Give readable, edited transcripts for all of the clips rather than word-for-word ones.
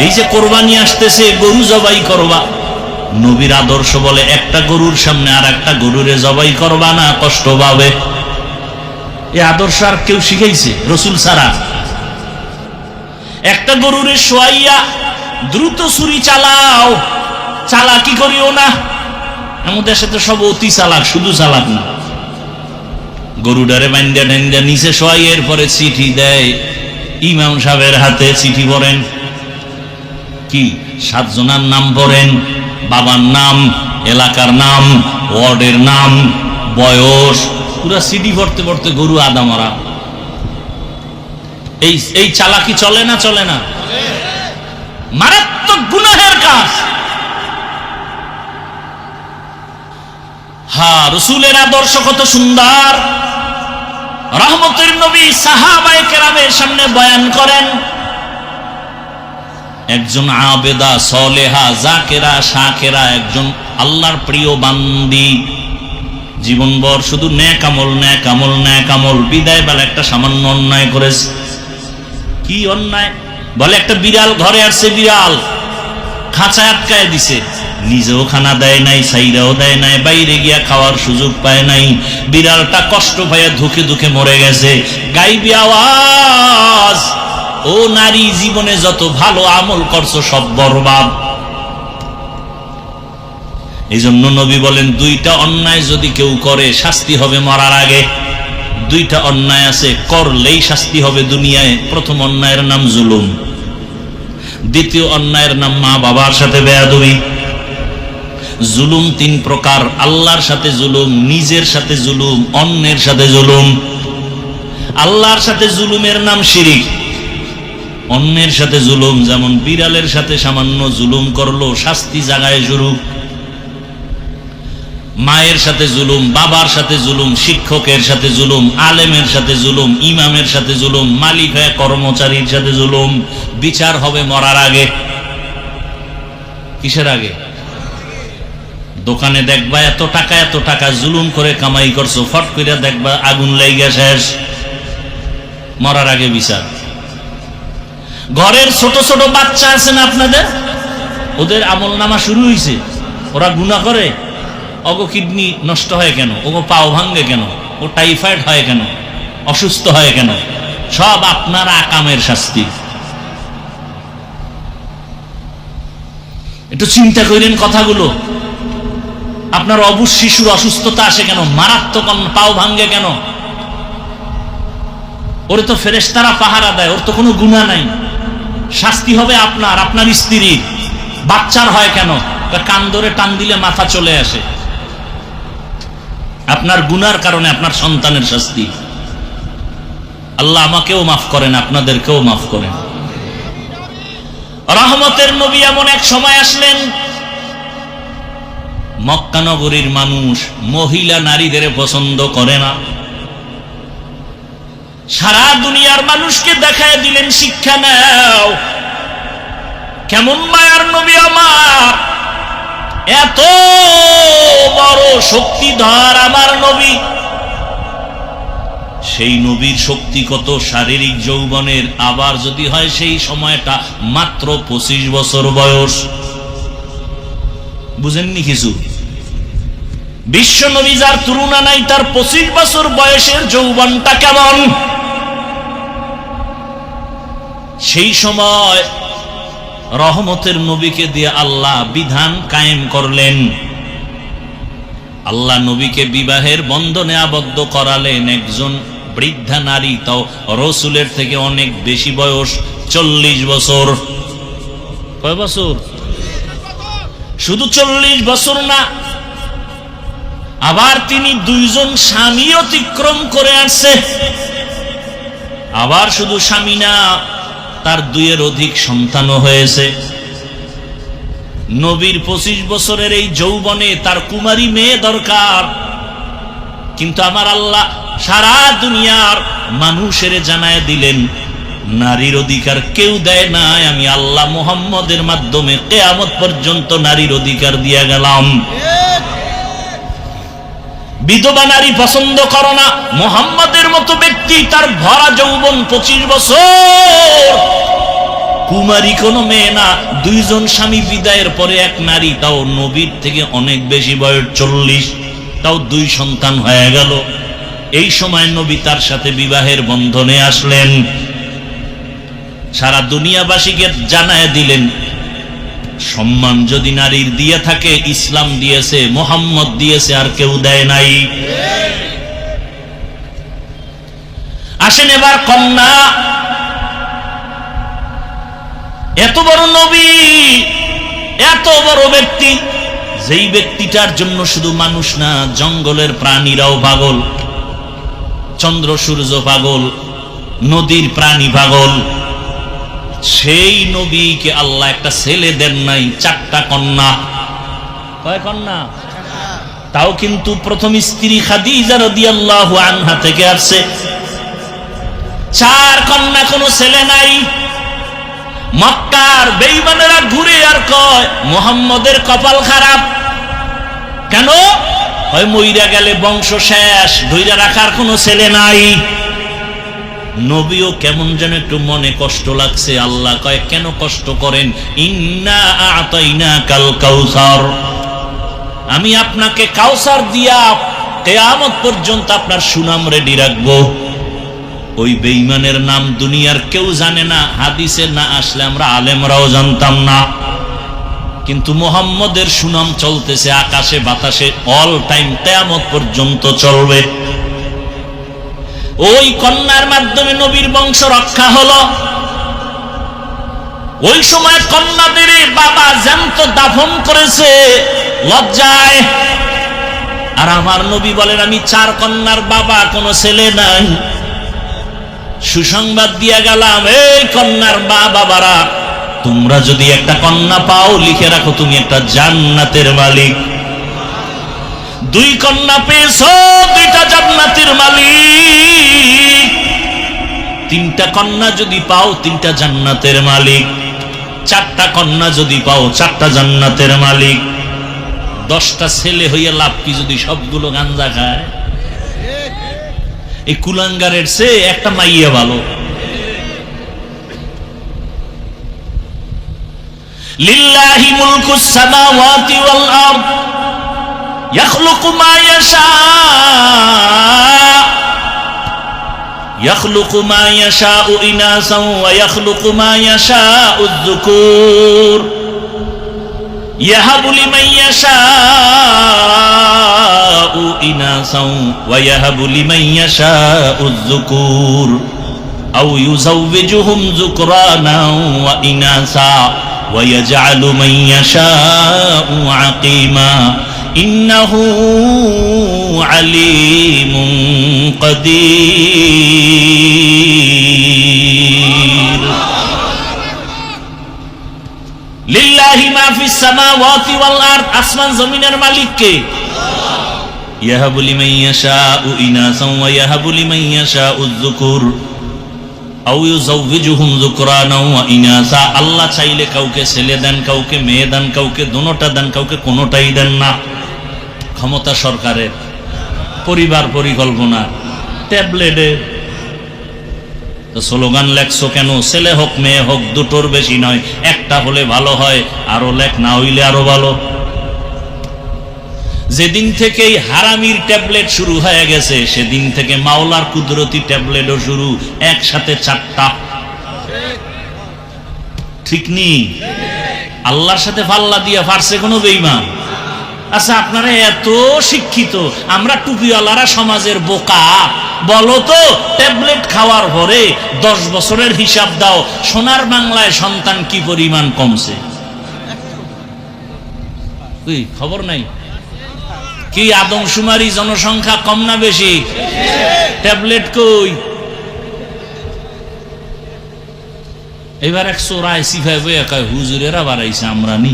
এই যে কোরবানি আসতেছে, গরু জবাই করবা, নবীর আদর্শ বলে একটা গরুর সামনে আর একটা গরুরে জবাই করবা না, কষ্ট পাবে। এই আদর্শ আর কেউ শিখাইছে? রসুল ছাড়া। একটা গরুরে শোয়াইয়া দ্রুত ছুরি চালাও, চালাকি করিও না। আমাদের সাথে সব অতি চালাক, শুধু চালাক না। গরুডারে বান্দিয়া টান্দিয়া নিচে শোয়াই, এরপরে চিঠি দেয় ইমাম সাহেবের হাতে। চিঠি পড়েন, কি 7 জনের নাম পড়েন, বাবার নাম, এলাকার নাম, ওয়ার্ডের নাম, বয়স, পুরা সিডি পড়তে পড়তে গরু আদা মারা। এই চালাকি চলে না? চলে না? মারাত্মক গুনাহের কাজ। হ্যাঁ, রসুলের আদর্শ কত সুন্দর। রহমতের নবী সাহাবায়ে কেরামের সামনে বয়ান করেন, একজন আবেদা সলেহা জাকেরা শাকেরা, একজন আল্লাহর প্রিয় বান্দি, জীবনভর শুধু নেক আমল নেক আমল নেক আমল। বিদায় বেলা একটা সামান্য অন্যায় করেছে। কি অন্যায়? বলে একটা বিড়াল ঘরে আসছে, বিড়াল খাঁচায় আটকায় দিছে, নিজেও খানা দেয় নাই, সাইরাও দেয় নাই, বাইরে গিয়া খাওয়ার সুযোগ পায় নাই। বিড়ালটা কষ্ট পাইয়া ধুকে ধুকে মরে গেছে। গাইবি আওয়াজ, ও নারী, জীবনে যত ভালো আমল করছো সব বরবাদ। এই জন্য নবী বলেন, 2টা অন্যায় যদি কেউ করে শাস্তি হবে মরার আগে। 2টা অন্যায় আছে, করলেই শাস্তি হবে দুনিয়ায়। প্রথম অন্যায়ের নাম জুলুম, দ্বিতীয় অন্যায়ের নাম মা বাবার সাথে বেয়াদবি। জুলুম 3 প্রকার, আল্লাহর সাথে জুলুম, নিজের সাথে জুলুম, অন্যের সাথে জুলুম। আল্লাহর সাথে জুলুমের নাম শিরিক। অন্যের সাথে জুলুম, যেমন বিড়ালের সাথে সামান্য জুলুম করলো, শাস্তি জাগায় শুরু। মায়ের সাথে জুলুম, বাবার সাথে জুলুম, শিক্ষকের সাথে জুলুম, আলেমের সাথে জুলুম, ইমামের সাথে জুলুম, মালিক হয় কর্মচারীর সাথে জুলুম। বিচার হবে মরার আগে। কিসের আগে? দোকানে দেখবা এত টাকা জুলুম করে কামাই করছো, ফট করে দেখবা আগুন লাইগা শেষ। মরার আগে বিচার। ঘরের ছোট ছোট বাচ্চা আছেন আপনাদের, ওদের আমল নামা শুরু হয়েছে, ওরা গুনাহ করে। ওগো কিডনি নষ্ট হয় কেন? ওগো পাও ভাঙ্গে কেন? ও টাইফয়েড হয় কেন? অসুস্থ হয় কেন? সব আপনার আকামের শাস্তি। একটু চিন্তা করেন কথাগুলো। আপনার অবুঝ শিশুর অসুস্থতা আসে কেন? মারাত্মক পাও ভাঙ্গে কেন? ওরে তো ফেরেশতারা পাহারা দেয়, ওর তো কোনো গুনাহ নাই। শাস্তি হবে আপনার, আপনার স্ত্রীর। বাচ্চার হয় কেন? কান ধরে টান দিলে মাথা চলে আসে। আপনার গুনার কারণে আপনার সন্তানের শাস্তি। আল্লাহ আমাকেও মাফ করেন, আপনাদেরকেও মাফ করেন। রহমতের নবী এমন এক সময় আসলেন, মক্কা নগরীর মানুষ মহিলা নারীদের পছন্দ করে না। সারা দুনিয়ার মানুষকে দেখায় দিলেন, শিক্ষা নাও। কেমন মায়ার নবী আমার, এত বড় শক্তিধর আমার নবী। সেই নবীর শক্তি কত শারীরিক যৌবনের, আবার যদি হয় সেই সময়টা মাত্র 25 বছর বয়স। বুঝেননি কিছু? বিশ্ব নবী যার তুলনা নাই, তার 25 বছর বয়সের যৌবনটা কেমন। সেই সময় রহমতের নবীকে দিয়ে আল্লাহ বিধান কায়েম করলেন। আল্লাহ নবীকে বিবাহের বন্ধনে আবদ্ধ করালেন একজন বৃদ্ধা নারী, তাও রসুলের থেকে অনেক বেশি বয়স, 40 বছর। কয় বছর? শুধু 40 বছর না, আবার তিনি 2 জন স্বামী অতিক্রম করে আসছে। আবার শুধু স্বামী না, তার 2-এর অধিক সন্তানও হয়েছে। নবীর 25 বছরের এই যৌবনে তার কুমারী মেয়ে দরকার, কিন্তু আমার আল্লাহ সারা দুনিয়ার মানুষের জানায় দিলেন, নারীর অধিকার কেউ দেয় নাই, আমি আল্লাহ মুহাম্মদের মাধ্যমে কিয়ামত পর্যন্ত নারীর অধিকার দিয়ে গেলাম। বিধবা নারী পছন্দ করো না। মুহাম্মদের মতো ব্যক্তি, তার ভরা যৌবন 25 বছর, কুমারী কোনো মেয়ে না, 2 জন স্বামী বিদায়ের পরে এক নারী, তাও নবীর থেকে অনেক বেশি বয়স 40, তাও 2 সন্তান হয়ে গেল। এই সময় নবী তার সাথে বিবাহের বন্ধনে আসলেন, সারা দুনিয়াবাসীকে জানায় দিলেন সম্মান যদি নারীর দিয়ে থাকে ইসলাম দিয়েছে, মুহাম্মদ দিয়েছে, আর কেউ দেয় নাই। আসেন এবার কন্যা, এত বড় নবী, এত বড় ব্যক্তি, যেই ব্যক্তিটার জন্য শুধু মানুষ না জঙ্গলের প্রাণীরাও পাগল, চন্দ্র সূর্য পাগল, নদীর প্রাণী পাগল, সেই নবীকে আল্লাহ একটা ছেলে দেন নাই, 4টা কন্যা। কয় কন্যা? তাও কিন্তু প্রথম স্ত্রী খাদিজা রাদিয়াল্লাহু আনহা থেকে আসছে। 4 কন্যা, কোনো ছেলে নাই। মক্কার বেঈমানেরা ঘুরে আর কয় মুহাম্মদের কপাল খারাপ। কেন? হয় মইরা গেলে বংশ শেষ, ধইরা রাখার কোনো ছেলে নাই। নবীও কেমন যেন একটু মনে কষ্ট লাগছে। আল্লাহ কয় কেন কষ্ট করেন? ইন্না আ'তাইনাকাল কাউসার, আমি আপনাকে কাউসার দিয়া কিয়ামত পর্যন্ত আপনার সুনাম রেডি রাখবো। ওই বেঈমানের নাম দুনিয়ার কেউ জানে না, হাদিসে না আসলে আমরা আলেমরাও জানতাম না, কিন্তু মুহাম্মদের সুনাম চলতেছে আকাশে বাতাসে, অল টাইম, কিয়ামত পর্যন্ত চলবে। ওই কন্যার মাধ্যমে নবীর বংশ রক্ষা হলো। ওই সময় কন্যাদের বাবা জ্যান্ত দাফন করেছে লজ্জায়। আর আমার নবী বলেন আমি 4 কন্যার বাবা, কোনো ছেলে নাই। সুসংবাদ দিয়া গেলাম, এই কন্যার মা বাবারা, তোমরা যদি একটা কন্যা পাও লিখে রাখো তুমি একটা জান্নাতের মালিক। 2 কন্যা পেয়েছো, 2টা জান্নাতের মালিক। 3টা কন্যা যদি পাও 3টা জান্নাতের মালিক। 4টা কন্যা যদি পাও 4টা জান্নাতের মালিক। 10টা ছেলে হইয়া লাভ কি যদি সবগুলো গাঞ্জা খায়? এই কুলাঙ্গারের চেয়ে একটা মাইয়া ভালো। লিল্লাহি মুলকুস সামাওয়াতি ওয়াল আরদ ইয়াখলুকু মা ইয়াশা, ইয়াখলুকু মা ইয়াশাউ ইনাসাও ওয়া ইয়াখলুকু মা ইয়াশাউ যুকুর, ইয়াহাবু লিমান ইয়াশাউ ইনাসাও ওয়া ইয়াহাবু লিমান ইয়াশাউ যুকুর আও ইউযাওবিজুহুম যুকরানা ওয়া ইনাসা ওয়া ইয়াজআলু মান ইয়াশাউ আকিমা ইন্নাহু আলিমুন কাদির। লিল্লাহি মা ফিস সামাওয়াতি ওয়াল আরদ, আসমান জমিনের মালিক কে? ইয়াহাবু লিমান ইয়াশাউ ইনাসাও ওয়া ইয়াহাবু লিমান ইয়াশাউ যুকুর আও ইউযাওবিজুহুম যুকরানা ওয়া ইনাসা, আল্লাহ চাইলে কাউকে ছেলে দেন, কাউকে মেয়ে দেন, কাউকে দুটোটা দেন, কাউকে কোনোটাই দেন না। ক্ষমতা সরকারের, পরিবার পরিকল্পনা, ট্যাবলেটে। তো স্লোগান লেখছো কেন? ছেলে হোক মেয়ে হোক, দুটোর বেশি নয়, একটা হলে ভালো হয়, আরো লেখ, না হইলে আরো ভালো। যেদিন থেকে এই হারামির ট্যাবলেট শুরু হয়ে গেছে সেদিন থেকে মাওলার কুদরতি ট্যাবলেটও শুরু, একসাথে 4টা। ঠিক নি? আল্লাহর সাথে পাল্লা দিয়া পারছে কোনো বেঈমান? আচ্ছা আপনারা এত শিক্ষিত, আমরা টুপিওয়ালারা সমাজের বোকা। বলো তো, ট্যাবলেট খাওয়ার পরে 10 বছরের হিসাব দাও, সোনার বাংলায় সন্তান কি পরিমাণ কমছে? খবর নাই কি? আদমশুমারি জনসংখ্যা কম না বেশি? ট্যাবলেট কই? এবার এক চোরাই সিফাই বইয়া কয় হুজুরেরা বাড়াইছে, আমরা নি।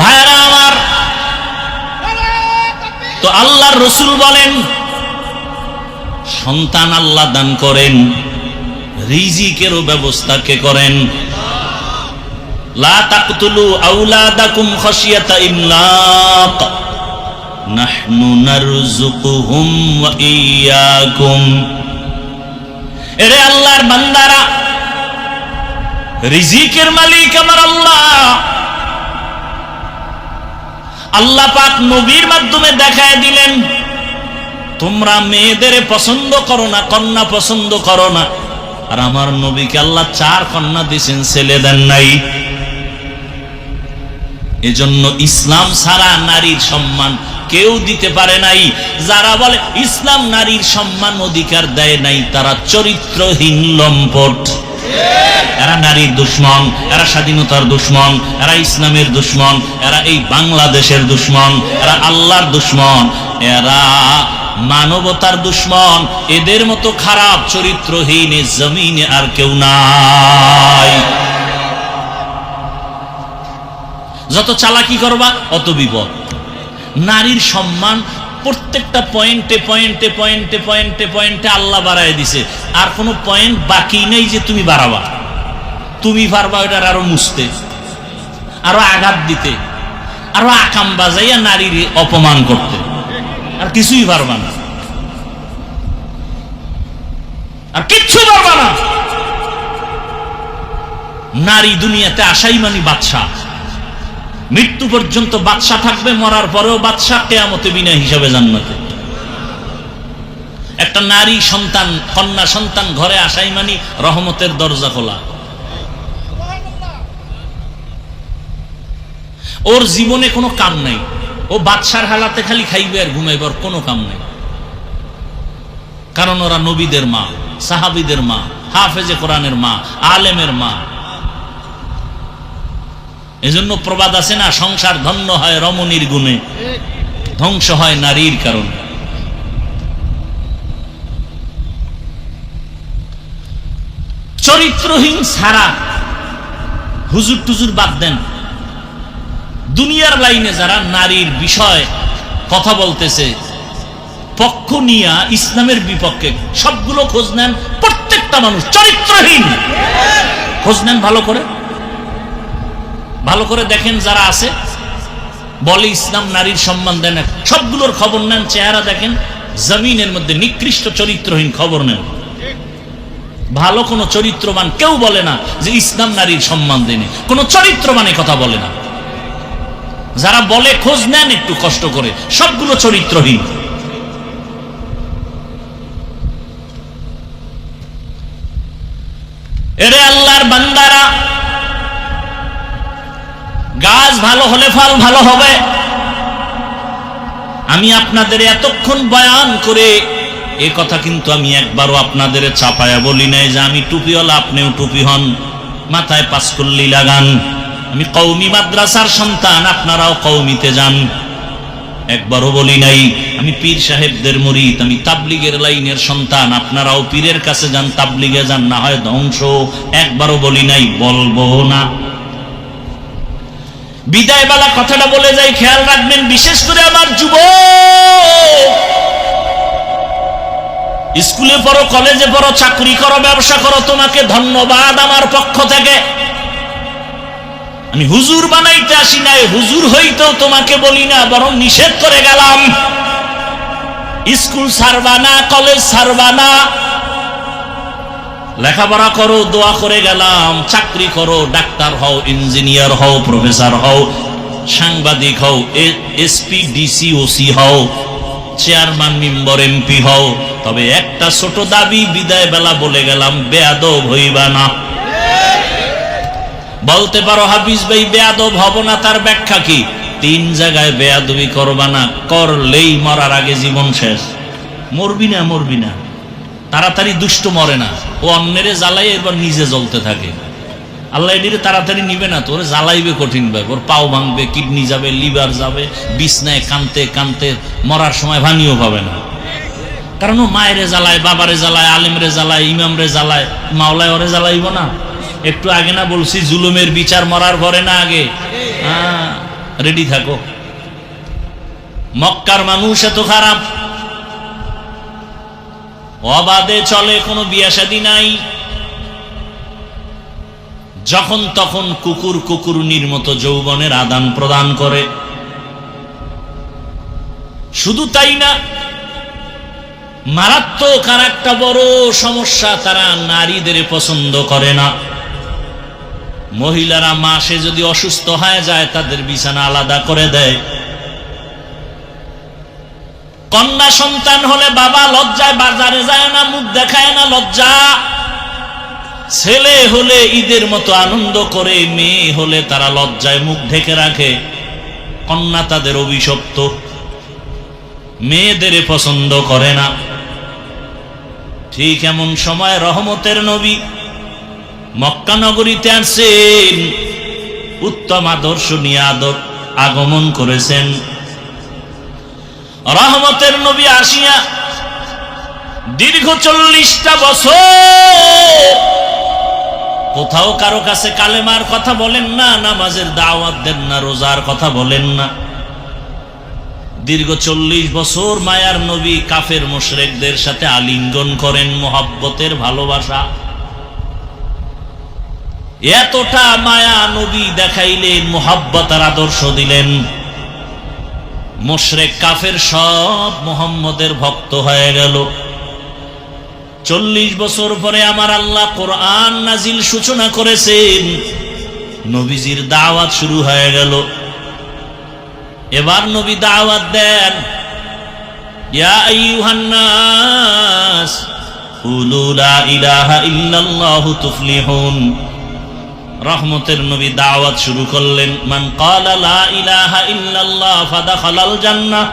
ভাইরা আমার, তো আল্লাহর রাসূল বলেন সন্তান আল্লাহ দান করেন, রিজিকেরও ব্যবস্থা কে করেন? লা তাকতুলু আওলাদাকুম খাশিয়াতা ইমলাক, নাহনু নারযুকুহুম ওয়া ইয়্যাকুম। এরে আল্লাহর বান্দারা, রিজিকের মালিক আমার আল্লাহ। আল্লাহ পাক নবীর মাধ্যমে দেখায় দিলেন, তোমরা মেয়েদের পছন্দ করো না, কন্যা পছন্দ করো না। আর আমার নবীকে আল্লাহ 4 কন্যা দিয়েছেন, ছেলে দেন নাই। এজন্য ইসলাম ছাড়া নারীর সম্মান কেউ দিতে পারে নাই। যারা বলে ইসলাম নারীর সম্মান অধিকার দেয় নাই, তারা চরিত্রহীন লম্পট। এরা নারীর দুশ্মন, এরা স্বাধীনতার দুশ্মন, এরা ইসলামের দুশ্মন, এরা এই বাংলাদেশের দুশ্মন, এরা আল্লাহর দুশ্মন, এরা মানবতার দুশ্মন। এদের মতো খারাপ চরিত্রহীন এই জমিনে আর কেউ নাই। যত চালাকি করবা অত বিপদ। নারীর সম্মান প্রত্যেকটা পয়েন্টে পয়েন্টে পয়েন্টে পয়েন্টে পয়েন্টে আল্লাহ বাড়ায় দিছে। আর কোনো পয়েন্ট বাকি নেই যে তুমি বাড়াবা। তুমি পারবা ওটার আরো মুছতে, আরো আঘাত দিতে, আরো আকাম বাজাইয়া নারীর অপমান করতে। আর কিছুই পারবা না, আর কিচ্ছু পারবা না। নারী দুনিয়াতে আসাই মানে বাদশা। মৃত্যু পর্যন্ত বাদশা থাকবে, মরার পরেও বাদশা, কিয়ামতে বিনা হিসাবে জান্নাতে। একটা নারী সন্তান, কন্যা সন্তান ঘরে আসাই মানে রহমতের দরজা খোলা। ওর জীবনে কোনো কাম নাই, ও বাদশার হালাতে খালি খাইবে আর ঘুমাইবার কোনো কাম নাই। কারণ ওরা নবীদের মা, সাহাবীদের মা, হাফেজে কোরআনের মা, আলেমের মা। এজন্য প্রবাদ আছে না, সংসার ধন্য হয় রমণীর গুণে, ধ্বংস হয় নারীর কারণে। চরিত্রহীন ছাড়া হুজুর টুজুর বাদ দেন, দুনিয়ার লাইনে যারা নারীর বিষয় কথা বলতেছে পক্ষ নিয়া ইসলামের বিপক্ষে, সবগুলো খোঁজ নেন। প্রত্যেকটা মানুষ চরিত্রহীন। খোঁজ নেন ভালো করে, ভালো করে দেখেন। যারা আছে বলে ইসলাম নারীর সম্মান দেয় না, সবগুলোর খবর নেন, চেহারা দেখেন। জমিনের মধ্যে নিকৃষ্ট চরিত্রহীন খবর নেন। ভালো কোন চরিত্রবান কেউ বলে না যে ইসলাম নারীর সম্মান দেয়নি, কোন চরিত্রবান কথা বলে না। যারা বলে খোঁজ নেন একটু কষ্ট করে, সবগুলো চরিত্রহীন। এরে আল্লাহর বান্দারা, গাছ ভালো হলে ফল ভালো হবে। আমি আপনাদের এতক্ষণ বয়ান করে এ কথা কিন্তু আমি একবারও আপনাদের চাপায়া বলি নাই যে আমি টুপিওয়ালা, আপনিও টুপি হন, মাথায় পাঁচকল্লি লাগান। আমি কওমি মাদ্রাসার সন্তান, আপনারাও কওমিতে যান, একবারও বলি নাই। আমি পীর সাহেবদের মুরিদ, আমি তাবলিগের লাইনের সন্তান, আপনারাও পীরের কাছে যান, তাবলিগে যান, না হয় ধ্বংস। একবারও বলি নাই, বলবো না। বিদায় বেলা কথাটা বলে যাই, খেয়াল রাখবেন, বিশেষ করে আমার যুবক। স্কুলে পড়ো, কলেজে পড়ো, চাকরি করো, ব্যবসা করো, তোমাকে ধন্যবাদ আমার পক্ষ থেকে। আমি হুজুর বানাইতে আসি নাই, হুজুর হইতেও তোমাকে বলি না, বরং নিষেধ করে গেলাম। স্কুল ছাড়বা না, কলেজ ছাড়বা না, লেখাপড়া করো, দোয়া করে গেলাম। চাকরি করো, ডাক্তার হও, ইঞ্জিনিয়ার হও, প্রফেসর হও, সাংবাদিক হও, এসপি, ডিসি, ওসি হও, চেয়ারম্যান, মেম্বার, এমপি হও। তবে একটা ছোট দাবি বিদায় বেলা বলে গেলাম, বেয়াদব হইবা না। বলতে পারো হাফিজ ভাই বেয়াদব হব না, তার ব্যাখ্যা কি? 3 জায়গায় বেয়াদবি করবা না, করলেই মরার আগে জীবন শেষ। মরবি না, মরবি না, তাড়াতাড়ি দুষ্ট মরে না, ও অন্যেরে জ্বালাই এরপর নিজে জ্বলতে থাকে। আল্লাহ এটিরে তাড়াতাড়ি নিবে না, তোরে জ্বালাইবে কঠিন ভাবে। ওর পাও ভাঙবে, কিডনি যাবে, লিভার যাবে, বিছনায় কানতে কানতে মরার সময় ভানিও পাবে না। কারণ ও মায়েরে জ্বালায়, বাবারে জ্বালায়, আলেমরে জ্বালায়, ইমামরে জ্বালায়, মাওলায় ওরে জ্বালাইব না? একটু আগে না বলছি জুলুমের বিচার মরার পরে না আগে? হ্যাঁ, রেডি থাকো। মক্কার মানুষ এত খারাপ, অবাধে চলে, কোনো বিয়া শাদী নাই। যখন তখন কুকুর কুকুরনির মতো যৌবনের আদান প্রদান করে। শুধু তাই না, মারাত্মক আর একটা বড় সমস্যা, তারা নারীদের পছন্দ করে না। মহিলারা মাসে যদি অসুস্থ হয়ে যায় তাদের বিছানা আলাদা করে দেয়। কন্যা সন্তান হলে বাবা লজ্জায় বাজারে যায় না, মুখ দেখায় না, লজ্জা। ছেলে হলে ঈদের মতো আনন্দ করে, মেয়ে হলে তারা লজ্জায় মুখ ঢেকে রাখে। কন্যা তাদের অভিশপ্ত, মেয়েদের পছন্দ করে না। ঠিক এমন সময় রহমতের নবী মক্কা নগরীতে আসছেন, উত্তম আদর্শ নিয়ে আগমন করেছেন। রহমতের নবী আসিয়া দীর্ঘ 40টা বছর কোথাও কারো কাছে কালেমার কথা বলেন না, নামাজের দাওয়াত দেন না, রোজার কথা বলেন না। দীর্ঘ 40 বছর মায়ার নবী কাফের মুশরিকদের সাথে আলিঙ্গন করেন, মোহাব্বতের ভালোবাসা। এতটা মায়া নবী দেখাইলেন, মোহাব্বতের আদর্শ দিলেন। মুশরিক কাফের সব মুহাম্মদের ভক্ত হয়ে গেল। 40 বছর পরে আমার আল্লাহ কোরআন নাজিল সূচনা করেছেন, নবীজির দাওয়াত শুরু হয়ে গেল। এবার নবী দাওয়াত দেন, ইয়া আইয়ুহান নাস কুলু লা ইলাহা ইল্লাল্লাহু তুফলিহুন। রহমতের নবী দাওয়াত শুরু করলেন, মান ক্বালা লা ইলাহা ইল্লাল্লাহ ফাদাখালাল জান্নাহ।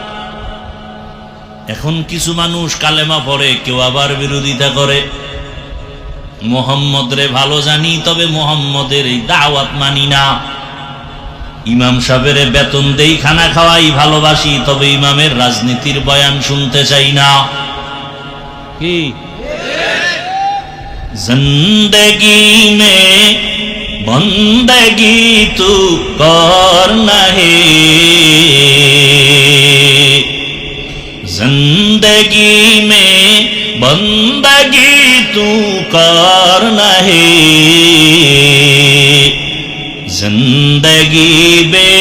এখন কিছু মানুষ কালেমা পড়ে, কেউ আবার বিরোধিতা করে। মুহাম্মদ রে ভালো জানি, তবে মুহাম্মদের এই দাওয়াত মানি না। ইমাম সাহেবের বেতন দেই, খানা খাওয়াই, ভালোবাসি, তবে ইমামের রাজনীতির বয়ান শুনতে চাই না। কি জিন্দেগি মে বন্দগি তু করনা হে, जिंदगी में बंदगी तू करना है, जिंदगी बे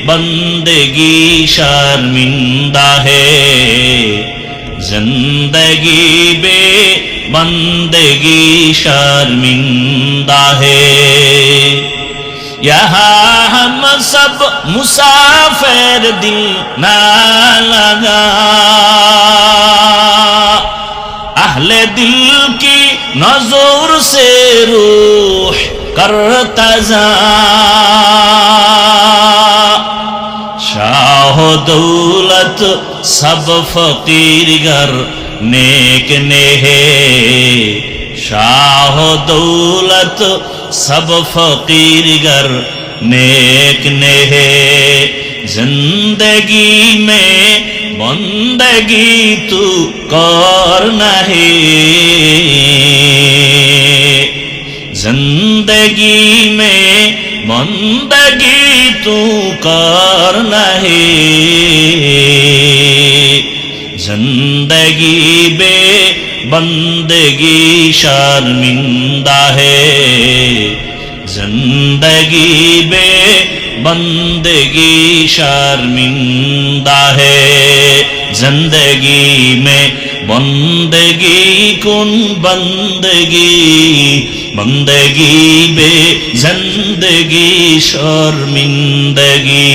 बंदगी शर्मिंदा है, जिंदगी बे बंदगी शर्मिंदा है। यहाँ हम सब मुसाफिर दिल ना लगा, अहले दिल की नजर से रूह करता जा, शाह दौलत सब फकीर गर नेक ने है, शाह दौलत सब फकीर गर नेक ने है, जिंदगी में बंदगी तू करना है, जिंदगी में बंदगी तू करना है, जिंदगी बे बंदगी शर्मिंदा है, जिंदगी बे बंदगी शर्मिंदा है, जिंदगी में बंदगी कुन बंदगी, बंदगी बे जिंदगी शर्मिंदगी।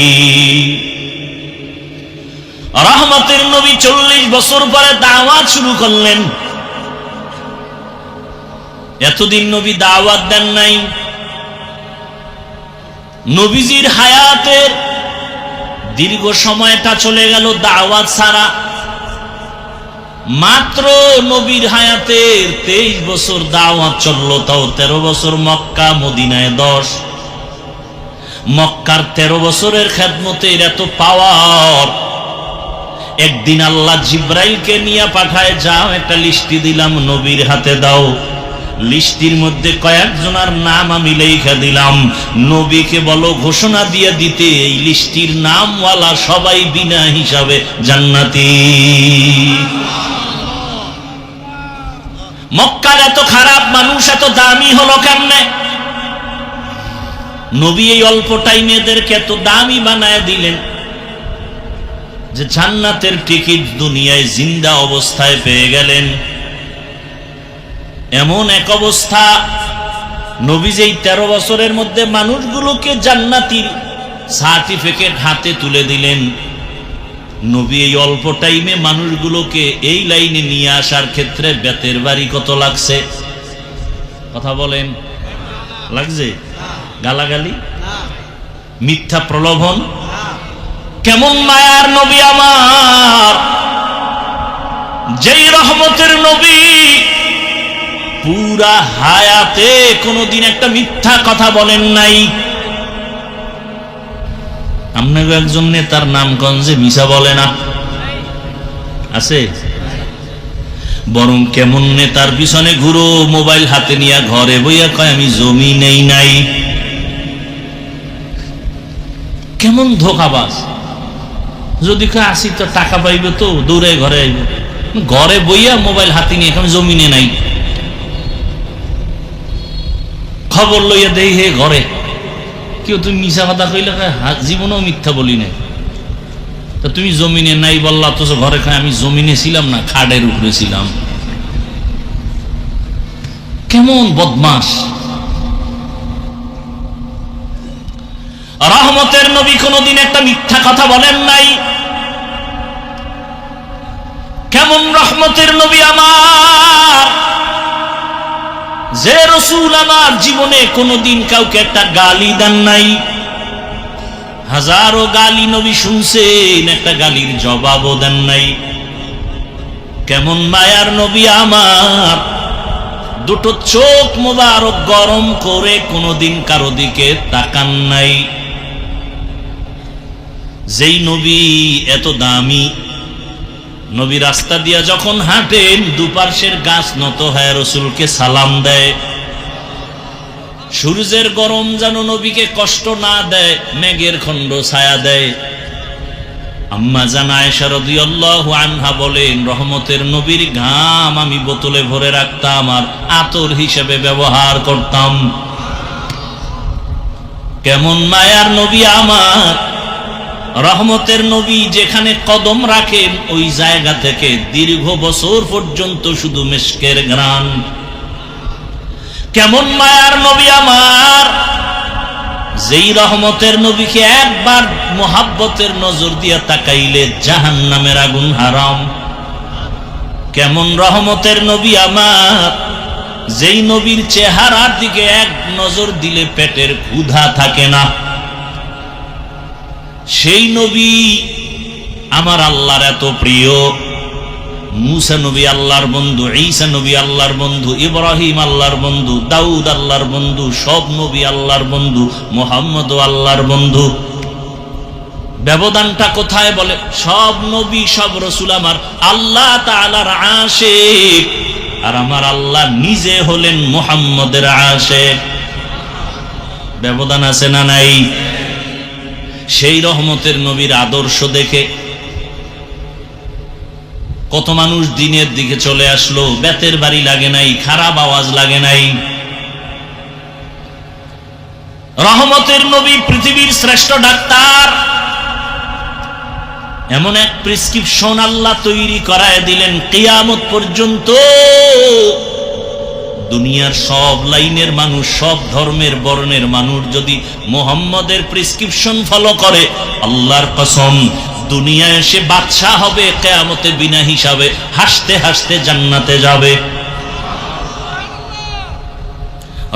রহমতের নবী 40 বছর পরে দাওয়াত শুরু করলেন। এতদিন নবী দাওয়াত দেন নাই। নবীজির হায়াতের দীর্ঘ সময়টা চলে গেল দাওয়াত ছাড়া। মাত্র নবীর হায়াতের 23 বছর দাওয়াত চলল, তাও 13 বছর মক্কা, মদিনায় 10। মক্কার 13 বছরের খেদমতের এত পাওয়ার। একদিন আল্লাহ জিব্রাইলকে নিয়ে পাঠায়, যাও একটা লিস্টি দিলাম, নবীর হাতে দাও। লিস্টির মধ্যে কয়েকজনের নাম আমি লেখা দিলাম, নবীকে বলো ঘোষণা দিয়ে দিতে, এই লিস্টির নামওয়ালা সবাই বিনা হিসাবে জান্নাতি। মক্কার এত খারাপ মানুষ এত দামি হলো কেমনে? নবী এই অল্প টাইমে এদেরকে এত দামি বানায় দিলেন। যে জান্নাতের টিকিট দুনিয়ায় জিন্দা অবস্থায় পেয়ে গেলেন। এমন এক অবস্থা, নবী যেই 13 বছরের মধ্যে মানুষগুলোকে জান্নাতির সার্টিফিকেট হাতে তুলে দিলেন, নবী এই অল্প টাইমে মানুষগুলোকে এই লাইনে নিয়ে আসার ক্ষেত্রে বেতের বাড়ি কত লাগছে? কথা বলেন, লাগছে? গালাগালি, মিথ্যা প্রলোভন। কেমন মায়ার নবী আমার, যেই রহমতের নবী পুরা হায়াতে কোনদিন একটা মিথ্যা কথা বলেন নাই। আপনাকে একজন নেতার নামগঞ্জে মিশা বলে না, আছে? বরং কেমন নেতার পিছনে ঘুরো মোবাইল হাতে নিয়ে, ঘরে বইয়া কয় আমি জমি নেই নাই। কেমন ধোকাবাজ। যদি কয় আসি তো টাকা পাইবে, তো দৌড়ে ঘরে আইব, ঘরে বইয়া মোবাইল হাতে নিয়ে আমি জমিনে নাই। খবর লইয়া দেই হে ঘরে, কেউ তুমি মিশা কথা কইলে জীবনেও মিথ্যা বলি নাই। তা তুমি জমিনে নাই বললা, তো ঘরে খায় আমি জমিনে ছিলাম না, খাড়ের উপরে ছিলাম। কেমন বদমাস। রহমতের নবী কোনদিন একটা মিথ্যা কথা বলেন নাই। কেমন রহমতের নবী আমার, যে রাসূল আমার জীবনে কোনদিন কাউকে একটা গালি দেন নাই। হাজারো গালি নবী শুনছেন, একটা গালির জবাবও দেন নাই। কেমন মায়ার নবী আমার, দুটো চোখ মোবারক গরম করে কোনদিন কারো দিকে তাকান নাই। যেই নবী এত দামি, নবী রাস্তা দিয়া যখন হাঁটেন দুপার্শ্বের গাছ নত হয় রাসূলকে সালাম দেয়। সূর্যের গরম যেন নবীকে কষ্ট না দেয়, মেঘের খণ্ড ছায়া দেয়। আম্মা জান আয়েশা রাদিয়াল্লাহু আনহা বলেন, রহমতের নবীর ঘাম আমি বোতলে ভরে রাখতাম আর আতর হিসেবে ব্যবহার করতাম। কেমন মায়ার নবী আমার, রহমতের নবী যেখানে কদম রাখেন ওই জায়গা থেকে দীর্ঘ বছর পর্যন্ত শুধু মিশকের ঘ্রাণ। কেমন মায়ার নবী আমার, যেই রহমতের নবীকে একবার মোহাব্বতের নজর দিয়া তাকাইলে জাহান্নামের আগুন হারাম। কেমন রহমতের নবী আমার, যেই নবীর চেহারার দিকে এক নজর দিলে পেটের ক্ষুধা থাকে না। সেই নবী আমার আল্লাহর এত প্রিয়। মুসা নবী আল্লাহর বন্ধু, ঈসা নবী আল্লাহর বন্ধু, ইব্রাহিম আল্লাহর বন্ধু, দাউদ আল্লাহর বন্ধু, সব নবী আল্লাহর বন্ধু, মুহাম্মদ আল্লাহর বন্ধু। ব্যবধানটা কোথায়? বলে সব নবী সব রাসূল আমার আল্লাহ তাআলার আশিক, আর আমার আল্লাহ নিজে হলেন মুহাম্মদের আশিক। ব্যবধান আছে না নাই? সেই রহমতের নবীর আদর্শ দেখে কত মানুষ দিনের দিকে চলে আসলো, বেতের বাড়ি লাগে নাই, খারাপ আওয়াজ লাগে নাই। রহমতের নবী পৃথিবীর শ্রেষ্ঠ ডাক্তার। এমন এক প্রেসক্রিপশন আল্লাহ তৈরি করায় দিলেন, কিয়ামত পর্যন্ত দুনিয়ার সব লাইনের মানুষ, সব ধর্মের বর্ণের মানুষ যদি মুহাম্মদের প্রেসক্রিপশন ফলো করে, আল্লাহর কসম দুনিয়ায় এসে বাদশা হবে, কিয়ামতে বিনা হিসাবে হাসতে হাসতে জান্নাতে যাবে।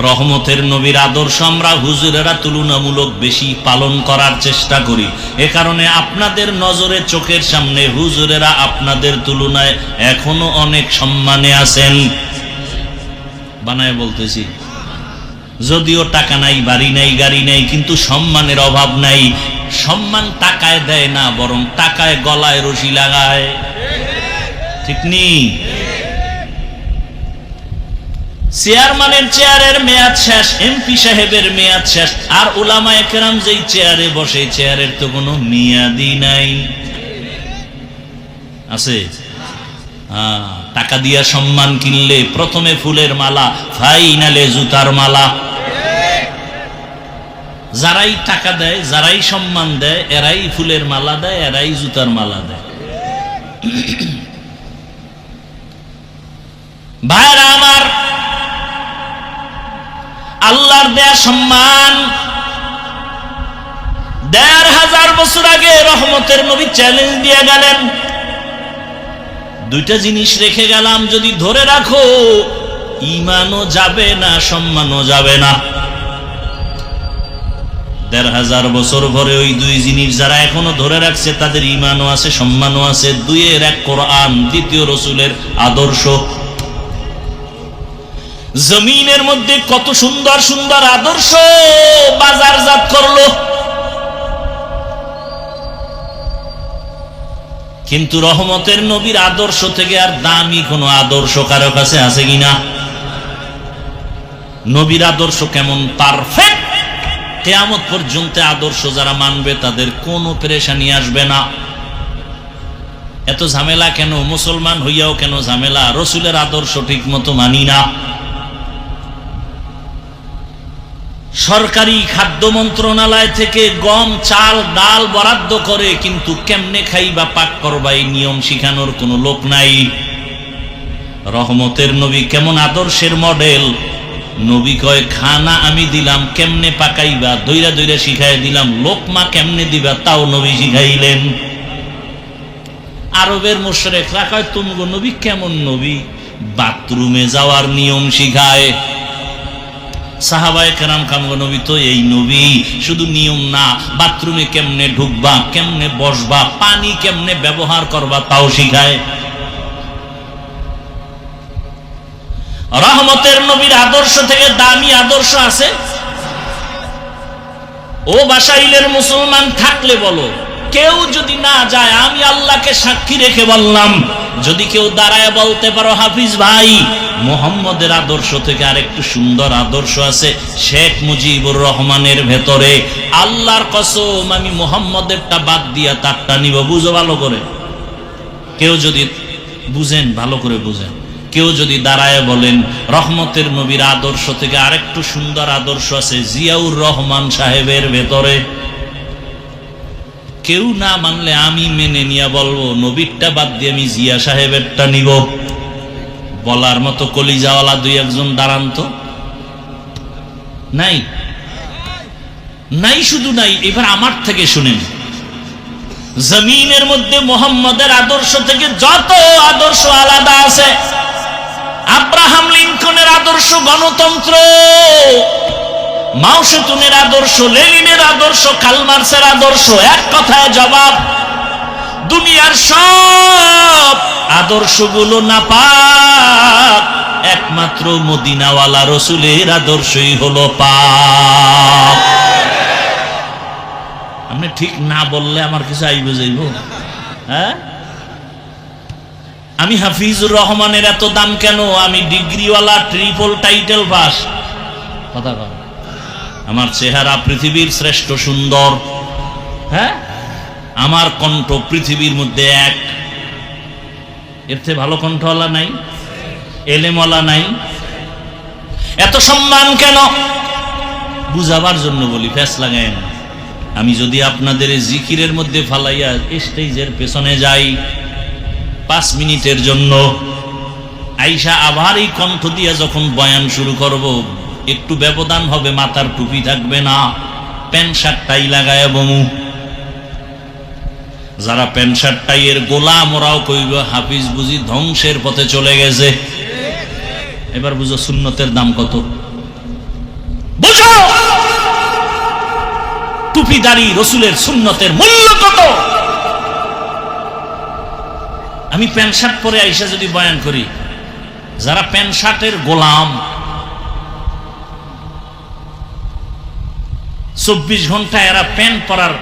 রহমতের নবীর আদর্শ আমরা হুজুরেরা তুলনামূলক বেশি পালন করার চেষ্টা করি। এ কারণে আপনাদের নজরে চোখের সামনে হুজুরেরা আপনাদের তুলনায় এখনো অনেক সম্মানে আছেন। বানায় বলতেছি, যদিও টাকা নাই, বাড়ি নাই, গাড়ি নাই, কিন্তু সম্মানের অভাব নাই। সম্মান টাকায় দেয় না, বরং টাকায় গলায় রশি লাগায়। ঠিক নেই? চেয়ারম্যানের চেয়ারের মেয়াদ শেষ, এমপি সাহেবের মেয়াদ শেষ, আর উলামায়ে কেরাম যেই চেয়ারে বসে, চেয়ারের তো কোনো মেয়াদই নাই। আছে? টাকা দিয়া সম্মান কিনলে প্রথমে ফুলের মালা, ফাইনালে জুতার মালা। যারাই টাকা দেয়, যারাই সম্মান দেয়, এরাই ফুলের মালা দেয়, এরাই জুতার মালা দেয়। ভাইরা আমার, আল্লাহর দেয়া সম্মান ১৫০০ বছর আগে রহমতের নবী চ্যালেঞ্জ দিয়ে গেলেন, দুইটা জিনিস রেখে গেলাম, যদি ধরে রাখো ঈমানও যাবে না, সম্মানও যাবে না। ১৫০০ বছর পরে ওই দুই জিনিস যারা এখনো ধরে রাখছে তাদের ঈমানও আছে, সম্মানও আছে। দুইয়ের এক কোরআন, দ্বিতীয় রাসূলের আদর্শ। জমিনের মধ্যে কত সুন্দর সুন্দর আদর্শ বাজারজাত করলো, কিন্তু রহমতের নবীর আদর্শ থেকে আর দামি কোনো আদর্শ কারো কাছে আছে কিনা? নবীর আদর্শ কেমন পারফেক্ট, কিয়ামত পর্যন্ত আদর্শ যারা মানবে তাদের কোনো পেরেশানি আসবে না। এত ঝামেলা কেন? মুসলমান হইয়াও কেন ঝামেলা? রসুলের আদর্শ ঠিক মতো মানি না। সরকারি খাদ্য মন্ত্রণালয় থেকে গম, চাল, ডাল বরাদ্দ করে, কিন্তু কেমনে খাইবা, পাক করবা এই নিয়ম শিখানোর কোনো লোক নাই। রহমতের নবী কেমন আদর্শের মডেল! নবী কয় খানা আমি দিলাম, কেমনে পাকাইবা দইরা দইরা শিখাই দিলাম, লোকমা কেমনে দিবা তাও নবী শিখাইলেন। আরবের মুশরিকরা কয় তুমগো নবী কেমন নবী, বাথরুমে যাওয়ার নিয়ম শিখায়। সাহাবায়ে কেরাম কামগো নবী তো এই নবী, শুধু নিয়ম না, বাথরুমে কেমনে ঢুকবা, কেমনে বসবা, পানি কেমনে ব্যবহার করবা তাও শিখায়। রহমতের নবীর আদর্শ থেকে দামি আদর্শ আছে? ও বাসাইলের মুসলমান থাকলে বলো, কেউ যদি না যায়, আমি আল্লাহকে সাক্ষী রেখে বললাম, যদি কেউ দাঁড়ায় বলতে পারো হাফিজ ভাই মুহাম্মদের আদর্শ থেকে আরেকটু সুন্দর আদর্শ আছে শেখ মুজিবুর রহমানের ভেতরে, আল্লাহর কসম আমি মুহাম্মদেরটা বাদ দিয়া তারটা নিব। বুঝো ভালো করে, কেউ যদি বুঝেন ভালো করে বুঝেন, কেউ যদি দাঁড়ায় বলেন রহমতের নবীর আদর্শ থেকে আরেকটু সুন্দর আদর্শ আছে জিয়াউর রহমান সাহেবের ভেতরে, কেউ না মানলে আমি মেনে নিয়ে বলবো নবীরটা বাদ দিয়ে আমি জিয়া সাহেবেরটা নিব। বলার মতো কলিজাওয়ালা দুই একজন দাঁড়ান তো। নাই নাই, শুধু নাই। এবার আমার থেকে শুনেন, জমিনের মধ্যে মুহাম্মদের আদর্শ থেকে যত আদর্শ আলাদা আছে, আব্রাহাম লিঙ্কনের আদর্শ গণতন্ত্র, মাও সেতুনের আদর্শ, লেনিনের আদর্শ, কার্ল মার্ক্সের আদর্শ, এক কথায় জবাব, দুনিয়ার সব আদর্শগুলো নাপাক, একমাত্র মদিনাওয়ালা রসুলের আদর্শই হলো পাক। আপনি ঠিক না বললে আমার কিছু আইব যাইব? হ্যাঁ, আমি হাফিজুর রহমানের এত দাম কেন? আমি ডিগ্রিওয়ালা, ট্রিপল টাইটেল পাস। কথা বল, আমার চেহারা পৃথিবীর শ্রেষ্ঠ সুন্দর, হ্যাঁ, আমার কণ্ঠ পৃথিবীর মধ্যে এক, এর চেয়ে ভালো কণ্ঠওয়ালা নাই, এলেমওয়ালা নাই। এত সম্মান কেন? বুঝাবার জন্য বলি, ফ্যাস লাগায় না। আমি যদি আপনাদের জিকিরের মধ্যে ফালাইয়া স্টেজের পেছনে যাই 5 মিনিটের জন্য, আইসা আবার এই কণ্ঠ দিয়া যখন বয়ান শুরু করব, একটু ব্যবধান হবে, মাথার টুপি থাকবে না, প্যান্ট শার্ট টাই লাগায় বমু। যারা প্যান্ট শার্ট টাইয়ের গোলাম, ওরাও কইব হাফিজ বুঝি ধ্বংসের পথে চলে গেছে। এবার বুঝো সুন্নতের দাম কত, বুঝো টুপিদারি রসুলের সুন্নতের মূল্য কত। আমি প্যান্ট শার্ট পরে আইসা যদি বয়ান করি, যারা প্যান্ট শার্টের গোলাম, 24 ঘন্টা এরা প্যান্ট পরার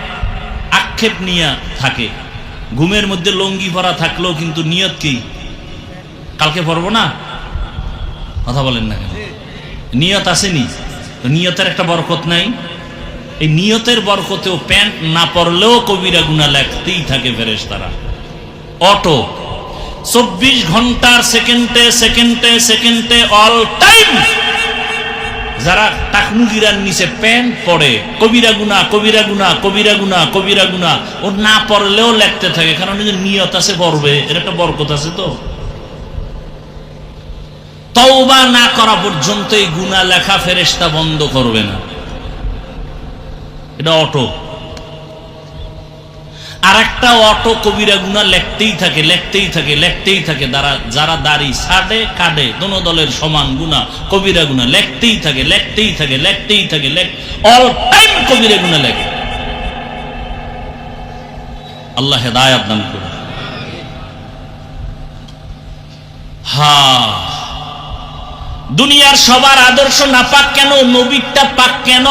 আক্ষেপ নিয়ে থাকে, ঘুমের মধ্যে লঙ্গি পরা থাকলেও কিন্তু নিয়ত কি কালকে পরবো না। কথা বলেন না কেন? নিয়ত আসেনি, নিয়তের একটা বরকত নাই। এই নিয়তের বরকতেও প্যান্ট না পরলেও কবিরা গুনাহ লেখতেই থাকে ফেরেশতারা অটো। 24 ঘন্টার সেকেন্ডে সেকেন্ডে সেকেন্ডে অল টাইম যারা টাকনুগিরার নিচে প্যান্ট পরে কবিরা গুনা কবিরা গুনা কবিরা গুনা কবিরা গুনা, ও না পড়লেও লেখতে থাকে, কারণ নিয়ত আছে পড়বে, এর একটা বরকত আছে। তো তওবা না করা পর্যন্ত এই গুনাহ লেখা ফেরেশতা বন্ধ করবে না, এটা অটো। আর একটা অটো কবিরা গুনাহ লেখতেই থাকে লেখতেই থাকে লেখতেই থাকে, যারা দাড়ি ছাড়ে কাটে দোনো দলের সমান গুনাহ কবিরা গুনাহ লেখতেই থাকে লেখতেই থাকে লেখতেই থাকে, অল টাইম কবিরা গুনাহ লেখে। আল্লাহ হেদায়েত দান করুন। দুনিয়ার সবার আদর্শ নাপাক কেন? নবীরটা পাক কেন?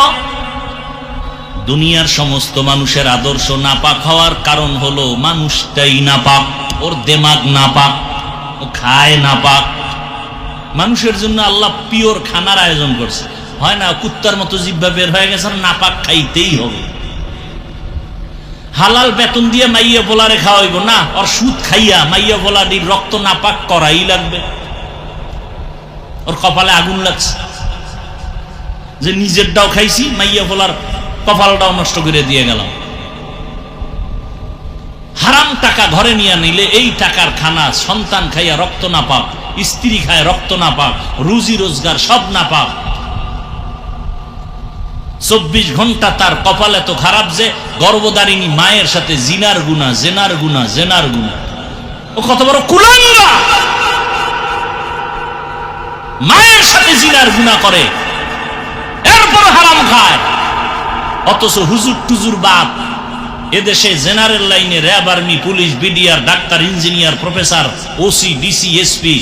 দুনিয়ার সমস্ত মানুষের আদর্শ নাপাক হওয়ার কারণ হলো মানুষটাই নাপাক, ওর দেমাগ নাপাক, ও খায় নাপাক। মানুষের জন্য আল্লাহ পিওর খানার আয়োজন করছে, হয় না কুত্তার মতো জিহ্বা বের হয়ে গেছে, নাপাক খাইতেই হবে। হালাল বেতন দিয়ে মাইয়া বলারে খাওয়াইব না, ওর সুদ খাইয়া মাইয়া বলাটির রক্ত নাপাক করাই লাগবে। ওর কপালে আগুন লাগছে যে নিজেরটাও খাইছি, মাইয়া বলার কপালটাও নষ্ট করে দিয়ে গেলাম। হারাম টাকা ঘরে নিয়ে নিলে এই টাকার খানা সন্তান খাইয়া রক্ত না পাক, স্ত্রী খায় রক্ত না পাক, রুজি রোজগার সব না পাক। 24 ঘন্টা তার কপাল এত খারাপ যে গর্ভধারিণী মায়ের সাথে জিনার গুনাহ জেনার গুনাহ জেনার গুনাহ। ও কত বড় কুলাঙ্গা, মায়ের সাথে জিনার গুনাহ করে, এরপর হারাম খায়। অথচ হুজুর টুজুর বাপ এদেশে জেনারেল লাইনে RAB, army, police, BDR, doctor, engineer, professor, OC, DC, SP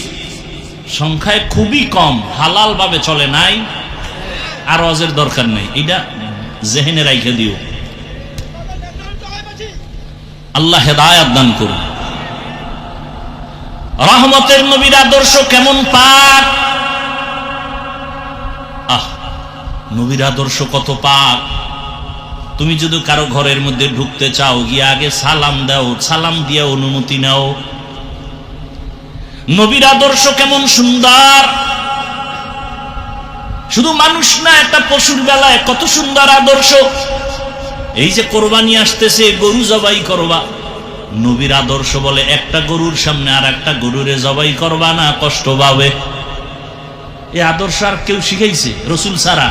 সংখ্যায় খুবই কম হালাল ভাবে চলে নাই। আর ওয়াজের দরকার নেই, এটা জেহেনে রাইখে দিও। আল্লাহ হেদায়েত দান করুন। রহমতের নবীর আদর্শ কেমন পাক! নবীর আদর্শ কত পাক! তুমি যদি কারো ঘরের মধ্যে ঢুকতে চাও, গিয়ে আগে সালাম দাও, সালাম দিয়ে অনুমতি নাও। নবীর আদর্শ কেমন সুন্দর! শুধু মানুষ না, একটা পশুর বেলায় কত সুন্দর আদর্শ। এই যে কোরবানি আসতেছে, গরু জবাই করবা, নবীর আদর্শ বলে একটা গরুর সামনে আর একটা গরুরে জবাই করবা না, কষ্ট পাবে। এই আদর্শ আর কেউ শিখাইছে? রসুল ছাড়া।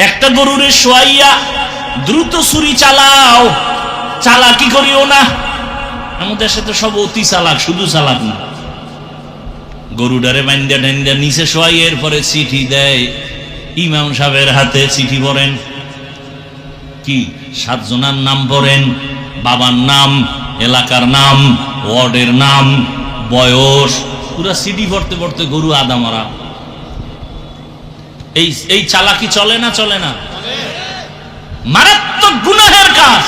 একটা গরুরে শোয়াইয়া দ্রুত ছুরি চালাও, চালাকি করিও না। আমাদের সাথে সব অতি চালাক, শুধু চালাক না। গরুডারে বান্ডা ডান্ডা নিচে শোয়াই, এরপরে চিঠি দেয় ইমাম সাহেবের হাতে। চিঠি পড়েন, কি 7 জনের নাম পড়েন, বাবার নাম, এলাকার নাম, ওয়ার্ডের নাম, বয়স, পুরা চিঠি পড়তে পড়তে গরু আদা মারা। এই চালাকি চলে না? চলে না? মারাত্মক গুনাহের কাজ।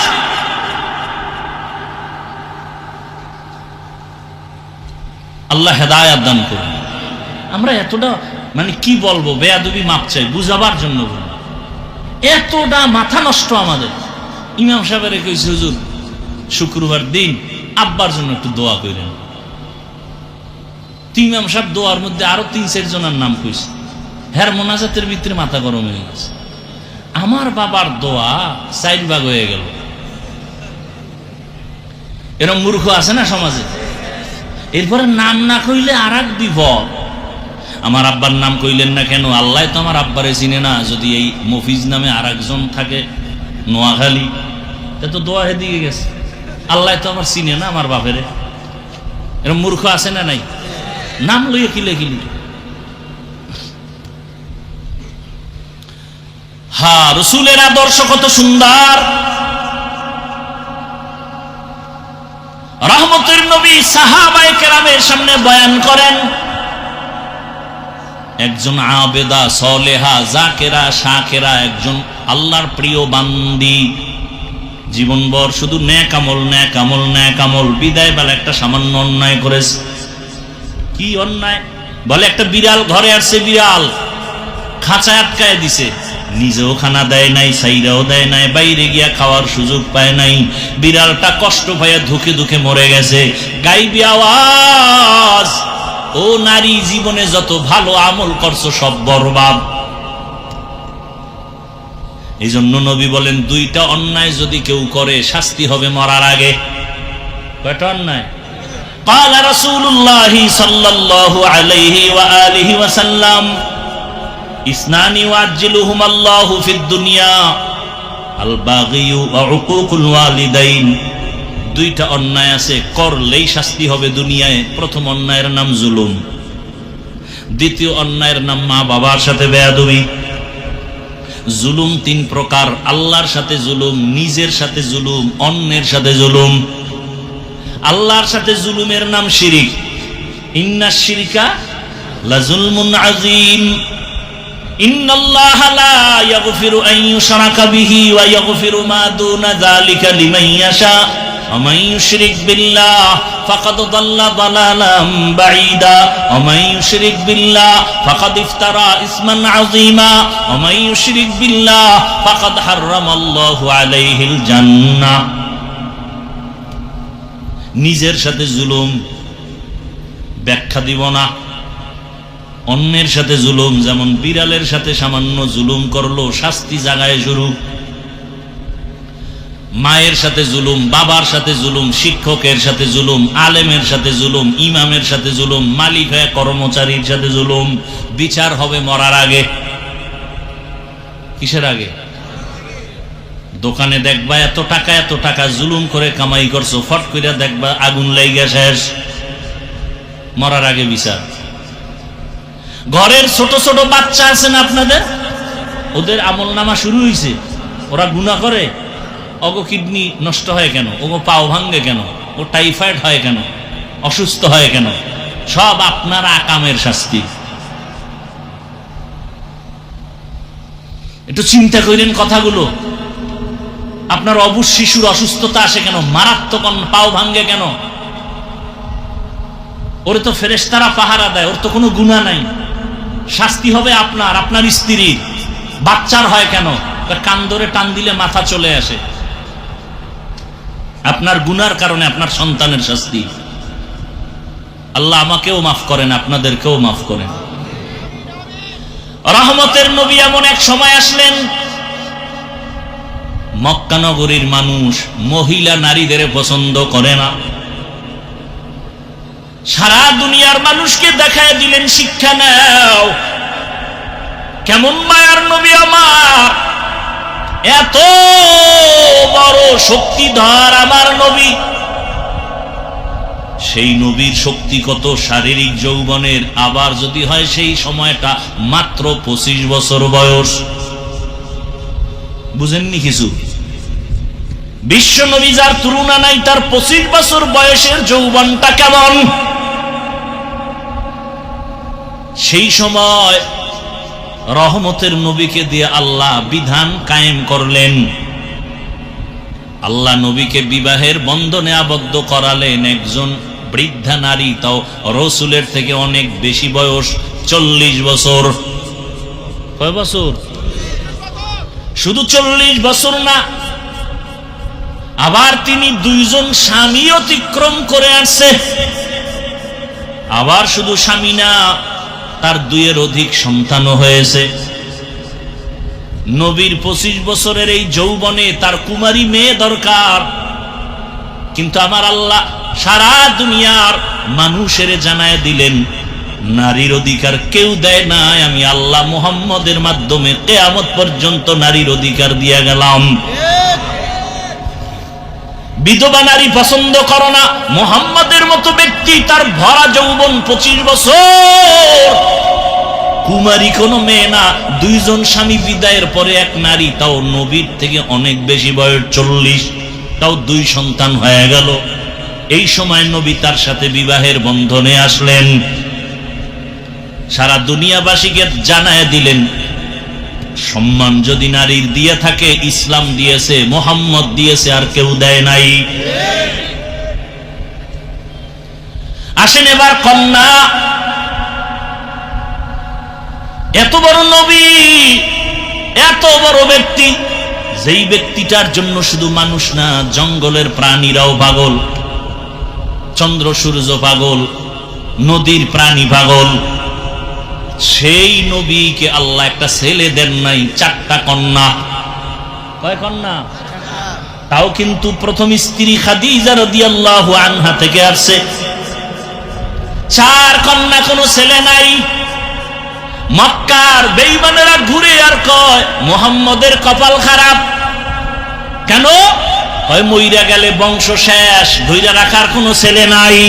আল্লাহ হেদায়েত দান করুন। আমরা এতটা মানে কি বলবো, বেয়াদবি মাপ চাই, বুঝাবার জন্য বলি, এতটা মাথা নষ্ট আমাদের। ইমাম সাহেবের কইছে, হুজুর শুক্রবার দিন আব্বার জন্য একটু দোয়া করেন। ইমাম সাহেব দোয়ার মধ্যে আরো 3-4 জনের নাম কইছে। হ্যার মোনাজাতের ভিতরে মাথা গরম হয়ে গেছে। আমার বাবার দোয়া 4 ভাগ হয়ে গেল। এরকম মূর্খ আছে না সমাজে? এরপরে নাম না কইলে আর এক বিপদ। আমার আব্বার নাম কইলেন না কেন? আল্লাহ তো আমার আব্বারে চিনে না। যদি এই মফিজ নামে আর একজন থাকে নোয়াখালী, তা তো দোয়া হেদিকে গেছে। আল্লাহ তো আমার চিনে না আমার বাপেরে। এরকম মূর্খ আছে না নাই? নাম লইয়া কিলে কিলি। রসুলের আদর্শ কত সুন্দর! রহমতের নবী সাহাবায়ে কেরামের সামনে বয়ান করেন, একজন আবেদা সলেহা জাকেরা শাকেরা, একজন আল্লাহর প্রিয় বান্দি, জীবনভর শুধু নেক আমল নেক আমল নেক আমল। বিদায় বেলা একটা সামান্য অন্যায় করেছে। কি অন্যায়? বলে একটা বিড়াল ঘরে আসছে, বিড়াল খাঁচায় আটকায় দিছে, নিজেও খানা দেয় নাই, সাইরাও দেয় নাই, বাইরে গিয়া খাওয়ার সুযোগ পায় নাই। বিড়ালটা কষ্ট পাইয়া ধুকে ধুকে মরে গেছে। গাইবি আওয়াজ ও নারী, জীবনে যত ভালো আমল করছো সব বরবাদ। এই জন্য নবী বলেন, দুইটা অন্যায় যদি কেউ করে শাস্তি হবে মরার আগে। কয়টা অন্যায়? قال رسول الله صلى الله عليه وآله وسلم اثنان يعجلهما الله في الدنيا الباغي وعقوق الوالدين। দুইটা অন্যায় আছে, করলেই শাস্তি হবে দুনিয়ায়। প্রথম অন্যায়ের নাম জুলুম, দ্বিতীয় অন্যায়ের নাম মা বাবার সাথে বেয়াদবি। জুলুম তিন প্রকার: আল্লাহর সাথে জুলুম, নিজের সাথে জুলুম, অন্যের সাথে জুলুম। আল্লাহর সাথে জুলুমের নাম শিরিক। ইন্নাশ শিরকা লাযুলমুন আযীম। ইন্নাল্লাহা লা ইয়াগফিরু আন ইউশরাকা বিহি ওয়া ইয়াগফিরু মা দুনা যালিকা লিমান ইয়াশা। ومن يشرك بالله فقد ضل ضلالا بعيدا ومن يشرك بالله فقد افترى اسما عظيما ومن يشرك بالله فقد حرم الله عليه الجنة। নিজের সাথে জুলুম ব্যাখ্যা দিব না। অন্যের সাথে জুলুম, যেমন বিড়ালের সাথে সামান্য জুলুম করলো শাস্তি জাগায় শুরু। মায়ের সাথে জুলুম, বাবার সাথে জুলুম, শিক্ষকের সাথে জুলুম, আলেমের সাথে জুলুম, ইমামের সাথে জুলুম, মালিক হয়ে কর্মচারীর সাথে জুলুম। বিচার হবে মরার আগে। কিসের আগে? দোকানে দেখবা এত টাকা জুলুম করে কামাই করছো, ফট করে দেখবা আগুন লাইগা শেষ। মরার আগে বিচার। ঘরের ছোট ছোট বাচ্চা আছেন আপনাদের, ওদের আমল নামা শুরু হয়েছে, ওরা গুনাহ করে। ওগো কিডনি নষ্ট হয় কেন? ওগো পাও ভাঙ্গে কেন? ও টাইফয়েড হয় কেন? অসুস্থ হয় কেন? সব আপনার আকামের শাস্তি। একটু চিন্তা করেন কথাগুলো। আপনার অবুঝ শিশুর অসুস্থতা আসে কেন? মারাত্মক পাও ভাঙ্গে কেন? ওরে তো ফেরেশতারা পাহারা দেয়, ওর তো কোনো গুনাহ নাই। শাস্তি হবে আপনার, আপনার স্ত্রীর। বাচ্চার হয় কেন? কান ধরে টান দিলে মাথা চলে আসে। আপনার গুনার কারণে আপনার সন্তানের শাস্তি। আল্লাহ আমাকেও মাফ করেন, আপনাদেরকেও মাফ করেন। রহমতের নবী এমন এক সময় আসলেন, মক্কা নগরীর মানুষ মহিলা নারীদের পছন্দ করে না। সারা দুনিয়ার মানুষকে দেখায় দিলেন, শিক্ষা নাও। কেমন মায়ার নবী আমার, এত বড় শক্তিধর আমার নবী। সেই নবীর শক্তি কত শারীরিক যৌবনের, আবার যদি হয় সেই সময়টা মাত্র 25 বছর বয়স। বুঝেননি কিছু? বিশ্ব নবী যার তুলনা নাই, তার 25 বছর বয়সের যৌবনটা কেমন। সেই সময় রহমতের নবীকে দিয়ে আল্লাহ বিধান কায়েম করলেন। আল্লাহ নবীকে বিবাহের বন্ধনে আবদ্ধ করালেন একজন বৃদ্ধা নারী, তাও রসুলের থেকে অনেক বেশি বয়স, 40 বছর। কয় বছর? শুধু 40 বছর না, আবার তিনি 2জন স্বামী অতিক্রম করে আসছে। আবার শুধু স্বামী না, তার 2-এর অধিক সন্তানও হয়েছে। নবীর 25 বছরের এই যৌবনে তার কুমারী মেয়ে দরকার, কিন্তু আমার আল্লাহ সারা দুনিয়ার মানুষের জানায় দিলেন, নারীর অধিকার কেউ দেয় নাই, আমি আল্লাহ মুহাম্মদের মাধ্যমে কিয়ামত পর্যন্ত নারীর অধিকার দিয়ে গেলাম। বিধবা নারী পছন্দ করো না। মুহাম্মদের মতো ব্যক্তি, তার ভরা যৌবন 25 বছর, কুমারী কোনো মেয়ে না। 2জন স্বামী বিদায়ের পরে এক নারী, তাও নবীর থেকে অনেক বেশি বয়স, 40, তাও 2 সন্তান হয়ে গেল। এই সময় নবী তার সাথে বিবাহের বন্ধনে আসলেন। সারা দুনিয়াবাসীকে জানায় দিলেন, সম্মান যদি নারীর দিয়ে থাকে, ইসলাম দিয়েছে, মুহাম্মদ দিয়েছে, আর কেউ দেয় নাই। আসেন এবার কন্যা। এত বড় নবী, এত বড় ব্যক্তি, যেই ব্যক্তিটার জন্য শুধু মানুষ না, জঙ্গলের প্রাণীরাও পাগল, চন্দ্র সূর্য পাগল, নদীর প্রাণী পাগল, সেই নবীকে আল্লাহ একটা ছেলে দেন নাই, 4টা কন্যা। কয় কন্যা? তাও কিন্তু প্রথম স্ত্রী খাদিজা রাদিয়াল্লাহু আনহা থেকে আসছে। 4 কন্যা, কোনো ছেলে নাই। মক্কার বেঈমানেরা ঘুরে আর কয় মুহাম্মদের কপাল খারাপ। কেন? হয় মইরা গেলে বংশ শেষ, ধইরা রাখার কোনো ছেলে নাই।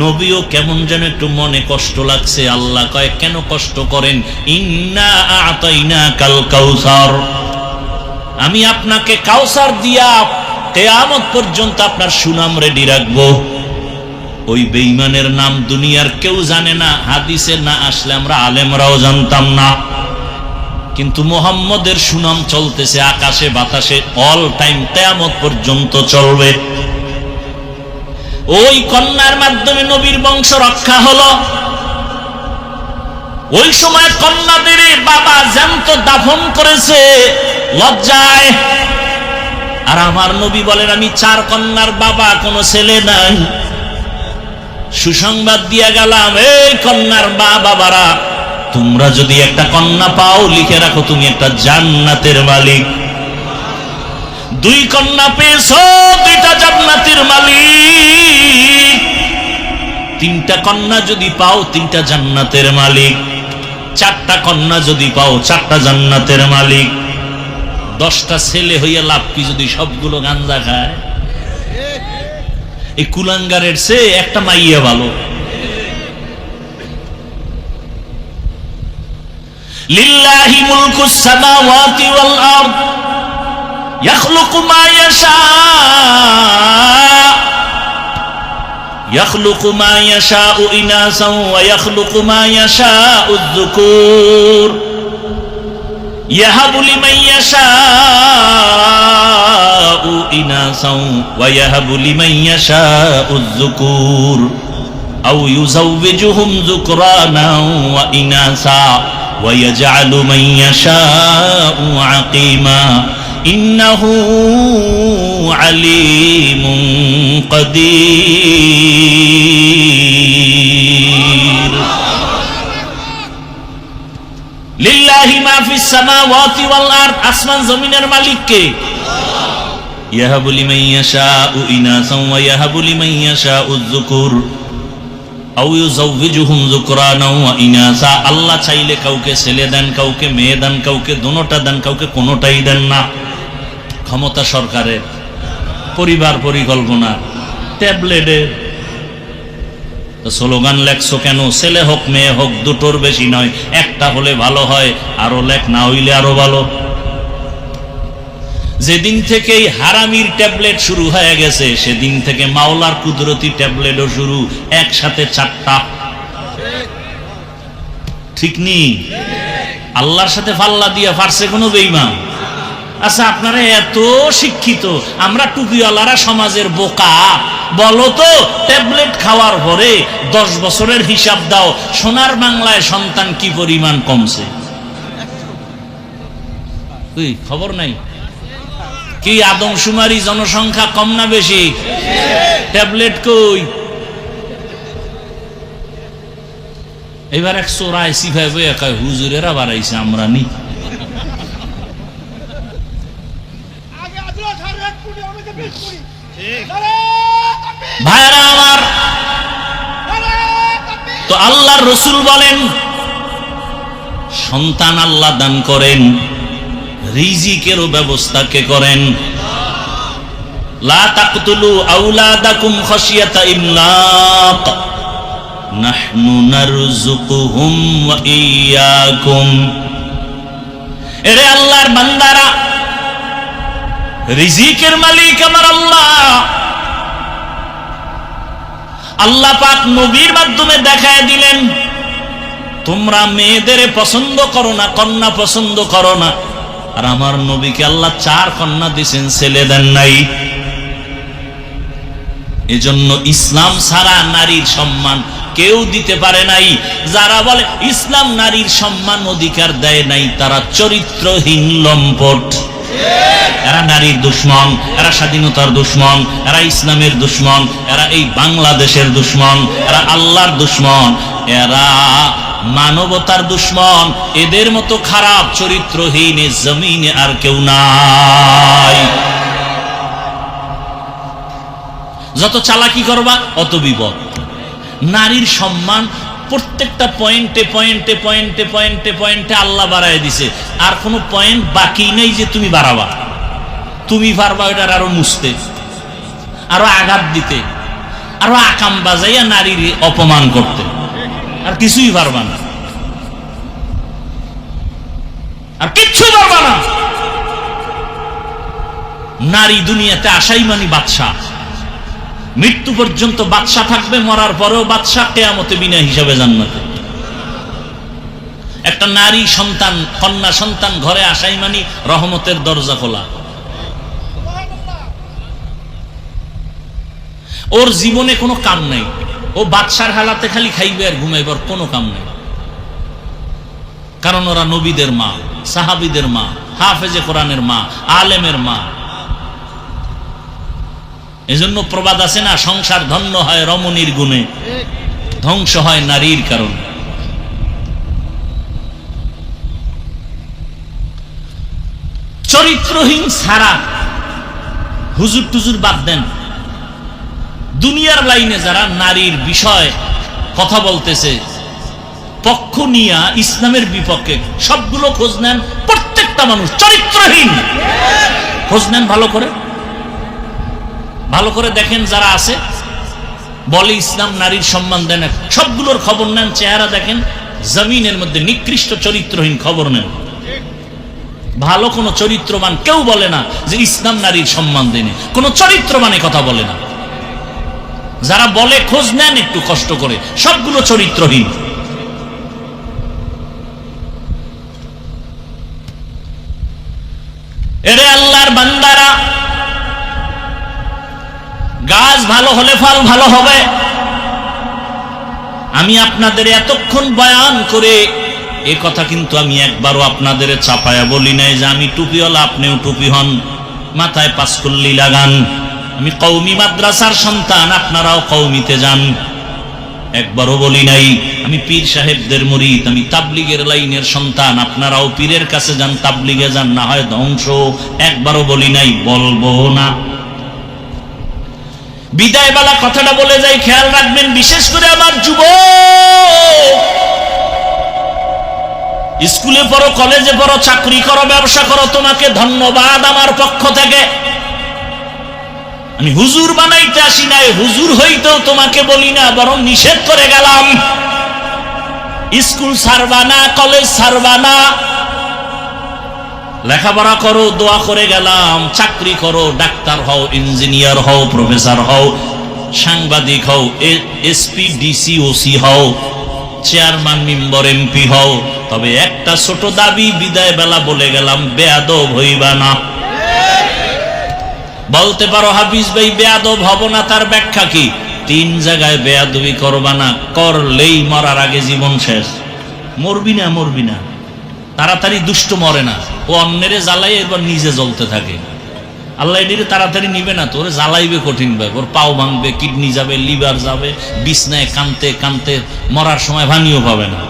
নবীও কেমন যেন একটু মনে কষ্ট লাগছে। আল্লাহ কয় কেন কষ্ট করেন? ইন্না আতাইনাকাল কাউসার, আমি আপনাকে কাউসার দিয়া কিয়ামত পর্যন্ত আপনার সুনাম রেডি রাখবো। ওই বেঈমানের নাম দুনিয়ার কেউ জানে না, হাদিসে না আসলে আমরা আলেমরাও জানতাম না, কিন্তু মুহাম্মদের সুনাম চলতেছে আকাশে বাতাসে, অল টাইম, কিয়ামত পর্যন্ত চলবে। ওই কন্যার মাধ্যমে নবীর বংশ রক্ষা হলো। ওই সময় কন্যাদের বাবা জ্যান্ত দাফন করেছে লজ্জায়। আর আমার নবী বলেন আমি 4 কন্যার বাবা, কোনো ছেলে নাই। সুসংবাদ দিয়া গেলাম, এই কন্যার মা বাবারা, তোমরা যদি একটা কন্যা পাও, লিখে রাখো তুমি একটা জান্নাতের মালিক। 2 কন্যা পেয়েছো, 2টা জান্নাতের মালিক। 3টা কন্যা যদি পাও, 3টা জান্নাতের মালিক। 4টা কন্যা যদি পাও, 4টা জান্নাতের মালিক। 10টা ছেলে হইয়া লাভ কি যদি সবগুলো গাঞ্জা খায়? এই কুলাঙ্গারের চেয়ে একটা মাইয়া ভালো। লিল্লাহি মুলকুস সামাওয়াতি ওয়াল আরদ ইয়াখলুকু মা ইয়াশা ইয়াখলুকু মা ইয়াশাউ ইনাসাও ওয়া ইয়াখলুকু মা ইয়াশাউ যুকুর ইয়াহাবু লিমান ইয়াশাউ ইনাসাও ওয়া ইয়াহাবু লিমান ইয়াশাউ যুকুর আও ইউযাওবিজুহুম যুকরানা ওয়া ইনাসা ওয়া ইয়াজআলু মান ইয়াশাউ আকিমা ইন্নাহু আলিমুন কাদির। লিল্লাহি মা ফিস সামাওয়াতি ওয়াল আরদ, আসমান জমিনের মালিক কে? ইয়াহাবু লিমান ইয়াশাউ ইনাসাও ওয়া ইয়াহাবু লিমান ইয়াশাউ যুকুর আও ইউযাওবিজুহুম যুকরানা ওয়া ইনাসা। আল্লাহ চাইলে কাউকে ছেলে দেন, কাউকে মেয়ে দেন, কাউকে দুটোটা দেন, কাউকে কোনোটাই দেন না। ক্ষমতা সরকারের, পরিবার পরিকল্পনা, ট্যাবলেটের। স্লোগান লেখছো কেন? ছেলে হোক মেয়ে হোক, দুটোর বেশি নয়, একটা হলে ভালো হয়, আরো লেখ, না হইলে আরো ভালো। যেদিন থেকে এই হারামির ট্যাবলেট শুরু হয়ে গেছে, সেদিন থেকে মাওলার কুদরতি ট্যাবলেটও শুরু, একসাথে 4টা। ঠিক নি? আল্লাহর সাথে পাল্লা দিয়া পারছে কোনো বেঈমান? আচ্ছা, আপনারা এত শিক্ষিত, আমরা টুপিওয়ালারা সমাজের বোকা। বলো তো, ট্যাবলেট খাওয়ার পরে 10 বছরের হিসাব দাও, সোনার বাংলায় সন্তান কি পরিমাণ কমছে? খবর নাই কি? আদমশুমারি জনসংখ্যা কম না বেশি? ট্যাবলেট কই? এবার এক চোরাই সিফাই বই একাই হুজুরেরা বাড়াইছে, আমরা নি। ভাইরা আমার, তো আল্লাহর রাসূল বলেন সন্তান আল্লাহ দান করেন, রিজিকেরও ব্যবস্থা কে করেন? লা তাকতুলু আওলাদাকুম খাশিয়াতা ইমলাক নাহনু নারযুকুহুম ওয়া ইয়্যাকুম। এরে আল্লাহর বান্দারা, রিজিকের মালিক আমার আল্লাহ। আল্লাহ পাক নবীর মাধ্যমে দেখায় দিলেন, তোমরা মেয়েদের পছন্দ করো না, কন্যা পছন্দ করো না। আর আমার নবীকে আল্লাহ 4 কন্যা দিয়েছেন, ছেলে দেন নাই। এজন্য ইসলাম ছাড়া নারীর সম্মান কেউ দিতে পারে নাই। যারা বলে ইসলাম নারীর সম্মান অধিকার দেয় নাই, তারা চরিত্রহীন লম্পট। এরা নারীর দুশ্মন, এরা স্বাধীনতার দুশ্মন, এরা ইসলামের দুশ্মন, এরা এই বাংলাদেশের দুশ্মন, এরা আল্লাহর দুশ্মন, এরা মানবতার দুশ্মন। এদের মতো খারাপ চরিত্রহীন জমিনে আর কেউ নাই। যত চালাকি করবা অত বিপদ। নারীর সম্মান প্রত্যেকটা পয়েন্টে পয়েন্টে পয়েন্টে পয়েন্টে পয়েন্টে আল্লাহ বাড়ায় দিছে, আর কোনো পয়েন্ট বাকি নেই যে তুমি বাড়াবা। তুমি পারবা ওটার আরো মুছতে, আরো আঘাত দিতে, আরো আকাম বাজাইয়া নারীর অপমান করতে, আর কিছুই পারবা না, আর কিচ্ছু পারবা না। নারী দুনিয়াতে আসাই মানে বাদশা, মৃত্যু পর্যন্ত বাদশা থাকবে, মরার পরেও বাদশা, কিয়ামতে বিনা হিসাবে জান্নাতে। একটা নারী সন্তান, কন্যা সন্তান ঘরে আসাই মানে রহমতের দরজা খোলা। ওর জীবনে কোনো কাম নাই, ও বাদশার হালাতে খালি খাইবে আর ঘুমাইবার কোনো কাম নাই। কারণ ওরা নবীদের মা, সাহাবীদের মা, হাফেজে কোরআনের মা, আলেমের মা। এজন্য প্রবাদ আছে না, সংসার ধন্য হয় রমণীর গুণে, ধ্বংস হয় নারীর কারণে। চরিত্রহীন ছাড়া হুজুর টুজুর বাদ দেন, দুনিয়ার লাইনে যারা নারীর বিষয় কথা বলতেছে পক্ষ নিয়া ইসলামের বিপক্ষে, সবগুলো খোঁজ নেন। প্রত্যেকটা মানুষ চরিত্রহীন, খোঁজ নেন ভালো করে, ভালো করে দেখেন। যারা আছে বলে ইসলাম নারীর সম্মান দেন, সবগুলোর খবর নেন, চেহারা দেখেন, জমিনের মধ্যে নিকৃষ্ট চরিত্রহীন খবর নেন। ভালো কোন চরিত্রবান কেউ বলে না যে ইসলাম নারীর সম্মান দেনে, কোন চরিত্রবানে কথা বলে না। যারা বলে খোঁজ নেন একটু কষ্ট করে, সবগুলো চরিত্রহীন। এরে আল্লাহর বান্দারা, গাছ ভালো হলে ফল ভালো হবে। আমি আপনাদের এতক্ষণ বয়ান করে এ কথা কিন্তু আমি একবারও আপনাদের চাপায়া বলি নাই যে আমি টুপিওয়ালা, আপনিও টুপি হন, মাথায় পাঁচকুল্লি লাগান। আমি কওমি মাদ্রাসার সন্তান, আপনারাও কওমিতে যান, একবারও বলি নাই। আমি পীর সাহেবদের মুরিদ, আমি তাবলিগের লাইনের সন্তান, আপনারাও পীরের কাছে যান, তাবলিগে যান, না হয় ধ্বংস। একবারও বলি নাই, বলবো না। বিদায় বেলা কথাটা বলে যাই, খেয়াল রাখবেন, বিশেষ করে আমার যুবক, স্কুলে পড়ো, কলেজে পড়ো, চাকরি করো, ব্যবসা করো, তোমাকে ধন্যবাদ আমার পক্ষ থেকে। আমি হুজুর বানাইতে আসি নাই, হুজুর হইতেও তোমাকে বলি না, বরং নিষেধ করে গেলাম। স্কুল ছাড়বা না, কলেজ ছাড়বা না, লেখাপড়া করো, দোয়া করে গেলাম। চাকরি করো, ডাক্তার হও, ইঞ্জিনিয়ার হও, প্রফেসর হও, সাংবাদিক হও, এসপি, ডিসি, ওসি হও, চেয়ারম্যান, মেম্বার, এমপি হও। তবে একটা ছোট দাবি বিদায় বেলা বলে গেলাম, বেয়াদব হইবা না। বলতে পারো হাফিজ ভাই বেয়াদব হব না, তার ব্যাখ্যা কি? 3 জায়গায় বেয়াদবি করবা না, করলেই মরার আগে জীবন শেষ। মরবি না, মরবি না, তাড়াতাড়ি দুষ্ট মরে না, ও অন্যেরে জ্বালাই এবার নিজে জ্বলতে থাকে। আল্লাহ এটিরে তাড়াতাড়ি নিবে না, তোরে জ্বালাইবে কঠিন ভাবে, ওর পাও ভাঙবে, কিডনি যাবে, লিভার যাবে, বিছনায় কানতে কানতে মরার সময় ভানিও পাবে না।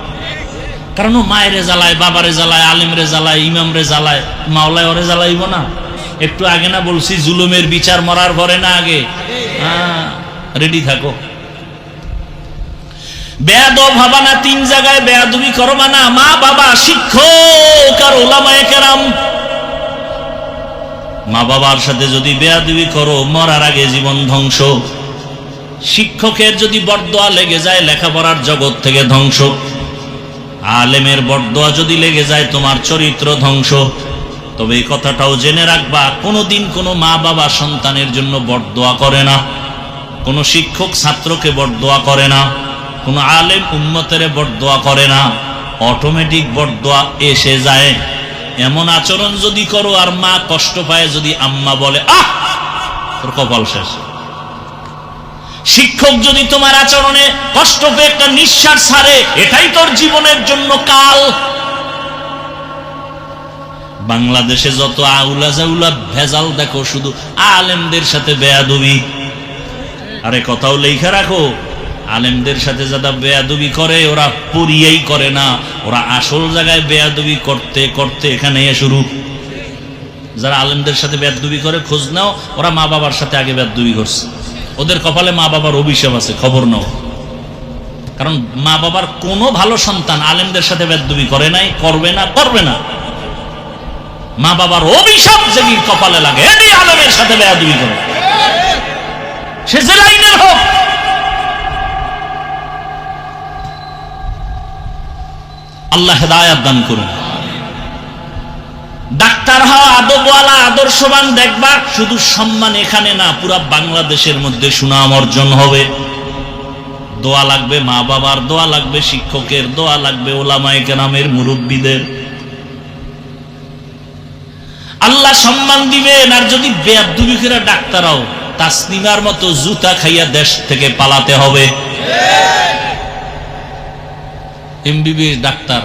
কারণ ও মায়েরে জ্বালায়, বাবারে জ্বালায়, আলেমরে জ্বালায়, ইমামরে জ্বালায়, মাওলায় ওরে জ্বালাইব না? একটু আগে না বলছি জুলুমের বিচার মরার পরে না আগে? রেডি থাকো। বেয়াদব হবা না, 3 জায়গায় বেয়াদবি করবা না, মা বাবা, শিক্ষক আর উলামায়ে কেরাম। মা বাবার সাথে যদি বেয়াদবি করো, মরার আগে জীবন ধ্বংস। শিক্ষকের যদি বরদোয়া লেগে যায়, লেখাপড়ার জগৎ থেকে ধ্বংস। আলেমের বরদোয়া যদি লেগে যায়, তোমার চরিত্র ধ্বংস। তবে এই কথাটাও জেনে রাখবা, কোনোদিন কোনো মা বাবা সন্তানের জন্য বরদোয়া করে না, কোনো শিক্ষক ছাত্রকে বরদোয়া করে না, কোনো আলেম উম্মতের বরদোয়া করে না। অটোমেটিক বরদোয়া এসে যায়। এমন আচরণ যদি করো আর মা কষ্ট পায়, যদি আম্মা বলে আহ, তোর কপাল শেষ। শিক্ষক যদি তোমার আচরণে কষ্ট পেয়ে একটা নিঃশ্বাস ছাড়ে, এটাই তোর জীবনের জন্য কাল। বাংলাদেশে যত আউলা জাউলা ভেজাল দেখো, শুধু আলেমদের সাথে বেয়াদবি। আরে কথাও লেখা রাখো, আলেমদের সাথে যারা বেয়াদবি করে ওরা পড়িয়েই করে না, ওরা আসল জায়গায় বেয়াদবি করতে করতে এখানে শুরু। যারা আলেমদের সাথে বেয়াদবি করে খোঁজ নাও, ওরা মা বাবার সাথে আগে বেয়াদবি করছে। ওদের কপালে মা বাবার অভিশাপ আছে, খবর নাও। কারণ মা বাবার কোনো ভালো সন্তান আলেমদের সাথে বেয়াদবি করে নাই, করবে না, করবে না। মা বাবার অভিশাপ যদি কপালে লাগে, এটি আলেমের সাথে বেয়াদবি করে, সে যে লাইনের হোক। আল্লাহ হেদায়েত দান করুন। ডাক্তার হওয়া, আদবওয়ালা, আদর্শবান দেখবা, শুধু সম্মান এখানে না, পুরা বাংলাদেশের মধ্যে সুনাম অর্জন হবে। দোয়া লাগবে মা বাবার, দোয়া লাগবে শিক্ষকের, দোয়া লাগবে ওলামায়ে কেরামের, মুরব্বীদের। আল্লাহ সম্মান দিবেন। আর যদি বেয়াদবি করে ডাক্তার হও, তাসনিমার মতো জুতা খাইয়া দেশ থেকে পালাতে হবে। এমবিবিএস ডাক্তার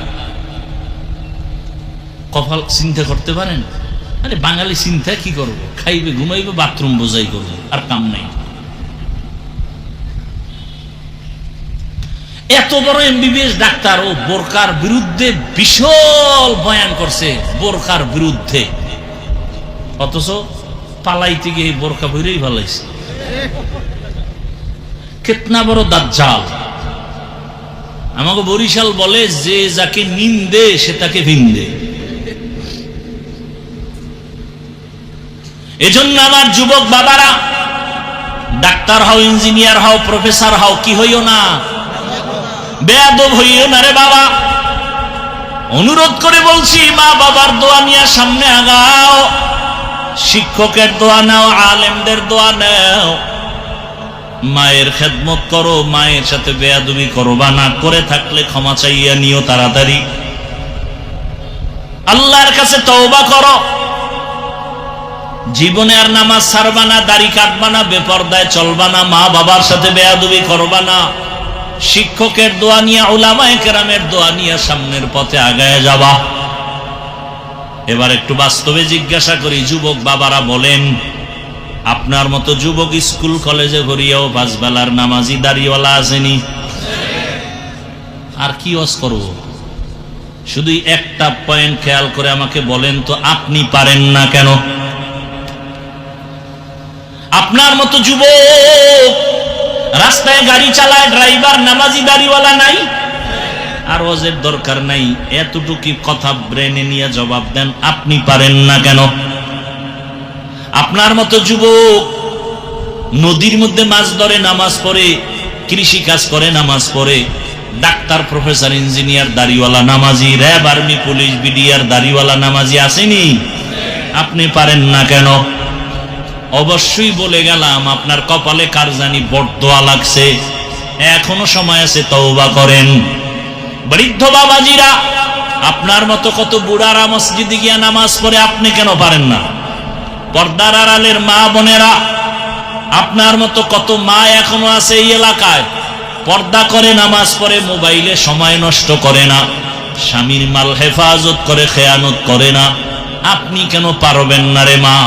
কপাল চিন্তা করতে পারেন? আরে বাঙালি চিন্তা কি করবো, খাইবে, ঘুমাইবে, বাথরুম বোঝাই করবো, আর কাম নাই। এত বড় এমবিবিএস ডাক্তার ও বোরকার বিরুদ্ধে বিশাল বয়ান করছে, বোরকার বিরুদ্ধে, অথচ পালাইতে গিয়ে বোরকা বইরেই পালাইছে। কেতনা বড় দাজ্জাল। আমাকে বরিশাল বলে, যে যাকে নিন্দে সে তাকে ভিন্দে। এজন্য আমার যুবক বাবারা, ডাক্তার হও, ইঞ্জিনিয়ার হও, প্রফেসর হও, কি হইও না, বেয়াদব হইও না রে বাবা। অনুরোধ করে বলছি, মা বাবার দোয়া নিয়ে সামনে আগাও, শিক্ষকের দোয়া নাও, আলেমদের দোয়া নাও, মায়ের খেদমত করো, মায়ের সাথে বেয়াদবি করবা না, করে থাকলে ক্ষমা চাইয়া নিও তাড়াতাড়ি। আল্লাহর কাছে তওবা করো। জীবনে আর নামাজ ছাড়বা না, দাড়ি কাটবা না, বেপরদায় চলবা না, মা বাবার সাথে বেয়াদবি করবা না, শিক্ষকের দোয়া নিয়ে, উলামায়ে কেরামের দোয়া নিয়ে সামনের পথে আগায় যাবা। এবার একটু বাস্তবে জিজ্ঞাসা করি, যুবক বাবারা বলেন, আপনার মতো যুবক স্কুল কলেজে ভরিয়াও 5 বেলার নামাজি দাড়িওয়ালা আসেনি? আর কি ওয়াজ করব? শুধু একটা পয়েন্ট খেয়াল করে আমাকে বলেন তো, আপনি পারেন না কেন? আপনার মতো যুবক রাস্তায় গাড়ি চালায়, ড্রাইভার নামাজি দাড়িওয়ালা নাই? আর ওয়াজের দরকার নাই, এতটুকু কথা ব্রেনে নিয়ে জবাব দেন, আপনি পারেন না কেন? আপনার মতো যুবক নদীর মধ্যে মাছ ধরে, নামাজ পড়ে, কৃষি কাজ করে, নামাজ পড়ে, ডাক্তার, প্রফেসর, ইঞ্জিনিয়ার দাড়িওয়ালা নামাজি, র্যাব, আর্মি, পুলিশ, বিডিআর দাড়িওয়ালা নামাজি আসেনি? আপনি পারেন না কেন? অবশ্যই বলে গেলাম, আপনার কপালে কার জানি বরদোয়া লাগছে। এখনো সময় আছে, তওবা করেন। বৃদ্ধ বাবাজিরা, আপনার মতো কত বুড়ারা মসজিদে গিয়া নামাজ পড়ে, আপনি কেন পারেন না? পর্দার আড়ালের মা বোনেরা, আপনার মতো কত মা এখনো আছে এই এলাকায়, পর্দা করে নামাজ পড়ে, মোবাইলে সময় নষ্ট করে না, স্বামীর মাল হেফাজত করে, খেয়ানত করে না, আপনি কেন পারবেন না রে মা?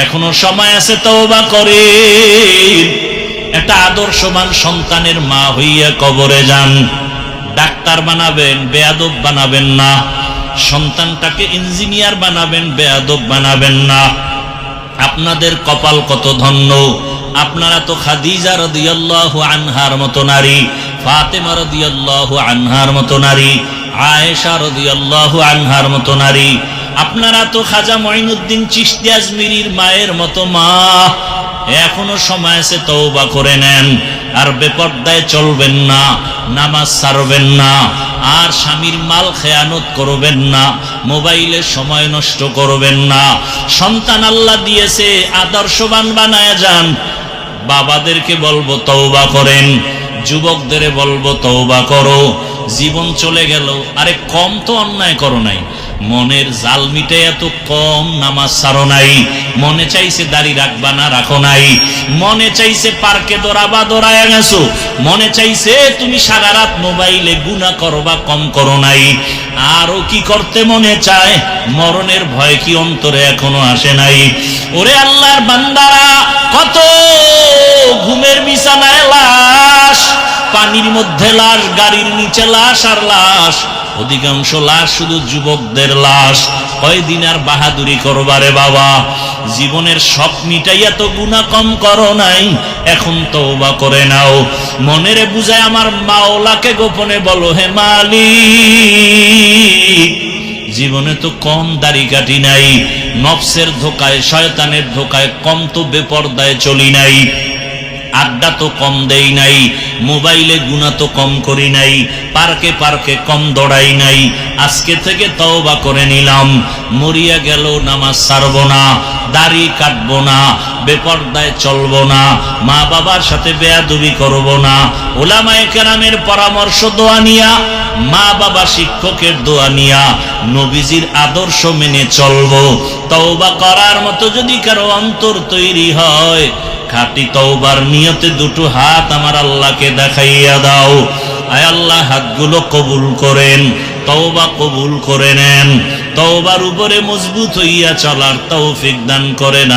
এখনো সময় আছে, তওবা করেন। একটা আদর্শবান সন্তানের মা হইয়া কবরে যান। ডাক্তার বানাবেন, বেয়াদব বানাবেন না। সন্তানটাকে ইঞ্জিনিয়ার বানাবেন, বেয়াদব বানাবেন না। আপনাদের কপাল কত ধন্য, আপনারা তো খাদিজা রাদিয়াল্লাহু আনহার মতো নারী, ফাতেমা রাদিয়াল্লাহু আনহার মতো নারী, আয়েশা রাদিয়াল্লাহু আনহার মতো নারী, আপনারা তো খাজা মঈনুদ্দিন চিশতি আজমিরির মায়ের মতো মা। এখনো সময় আছে, তওবা করে নেন। আর বেপরদায় চলবেন না, নামাজ ছাড়বেন না, আর স্বামীর মাল খেয়ানত করবেন না, মোবাইলে সময় নষ্ট করবেন না। সন্তান আল্লাহ দিয়েছে, আদর্শবান বানায় যান। বাবাদেরকে বলবো তওবা করেন, যুবকদের বলবো তওবা করো। জীবন চলে গেল, আরে কম তো অন্যায় করো নাই, মনের জাল মিটে এত কম নামাজ ছাড়ো নাই, মনে চাইছে দাড়ি রাখবা না রাখো নাই, মনে চাইছে পার্কে দৌড়াবা দৌড়ায় গেছো, মনে চাইছে তুমি সারা রাত মোবাইলে গুনাহ করবা কম করো নাই, আরো কি করতে মনে চায়? মরণের ভয় কি অন্তরে এখনো আসে নাই? ওরে আল্লাহর বান্দারা, কত ঘুমের বিছানায় লাশ, পানির মধ্যে লাশ, গাড়ির নিচে লাশ আর লাশ, অধিকাংশ লাশ শুধু যুবকদের লাশ। কয়দিন আর বাহাদুরি করবারে বাবা? জীবনের সব মিটাইয়া তো গুনাহ কম করো নাই, এখন তওবা করে নাও। মনেরে বুঝায় আমার মাওলাকে গোপনে বলো, হে মালিক, জীবনে তো কম দাড়ি কাটি নাই, নফসের ধোকায় শয়তানের ধোকায় কম তো বেপরদায় চলি নাই, আড্ডা তো কম দেই নাই, মোবাইলে গুনাহ তো কম করি নাই, পার্কে পার্কে কম দৌড়াই নাই। আজকে থেকে তওবা করে নিলাম, মরিয়া গেল নামাজ ছাড়বো না, দাড়ি কাটবো না, বেপরদায় চলবো না, মা বাবার সাথে বেয়াদবি করবো না, উলামায়ে কেরামের পরামর্শ দোয়া নিয়া, মা বাবা শিক্ষকের দোয়া নিয়া নবীজির আদর্শ মেনে চলবো। তওবা করার মতো যদি কারো অন্তর তৈরি হয়, খাঁটি তওবার নিয়তে দুটো হাত আমার আল্লাহকে দেখাইয়া দাও। আয় আল্লাহ, হাতগুলো কবুল করেন, তওবা কবুল করে নেন, তওবার উপরে মজবুত হইয়া চলার তৌফিক দান করেন।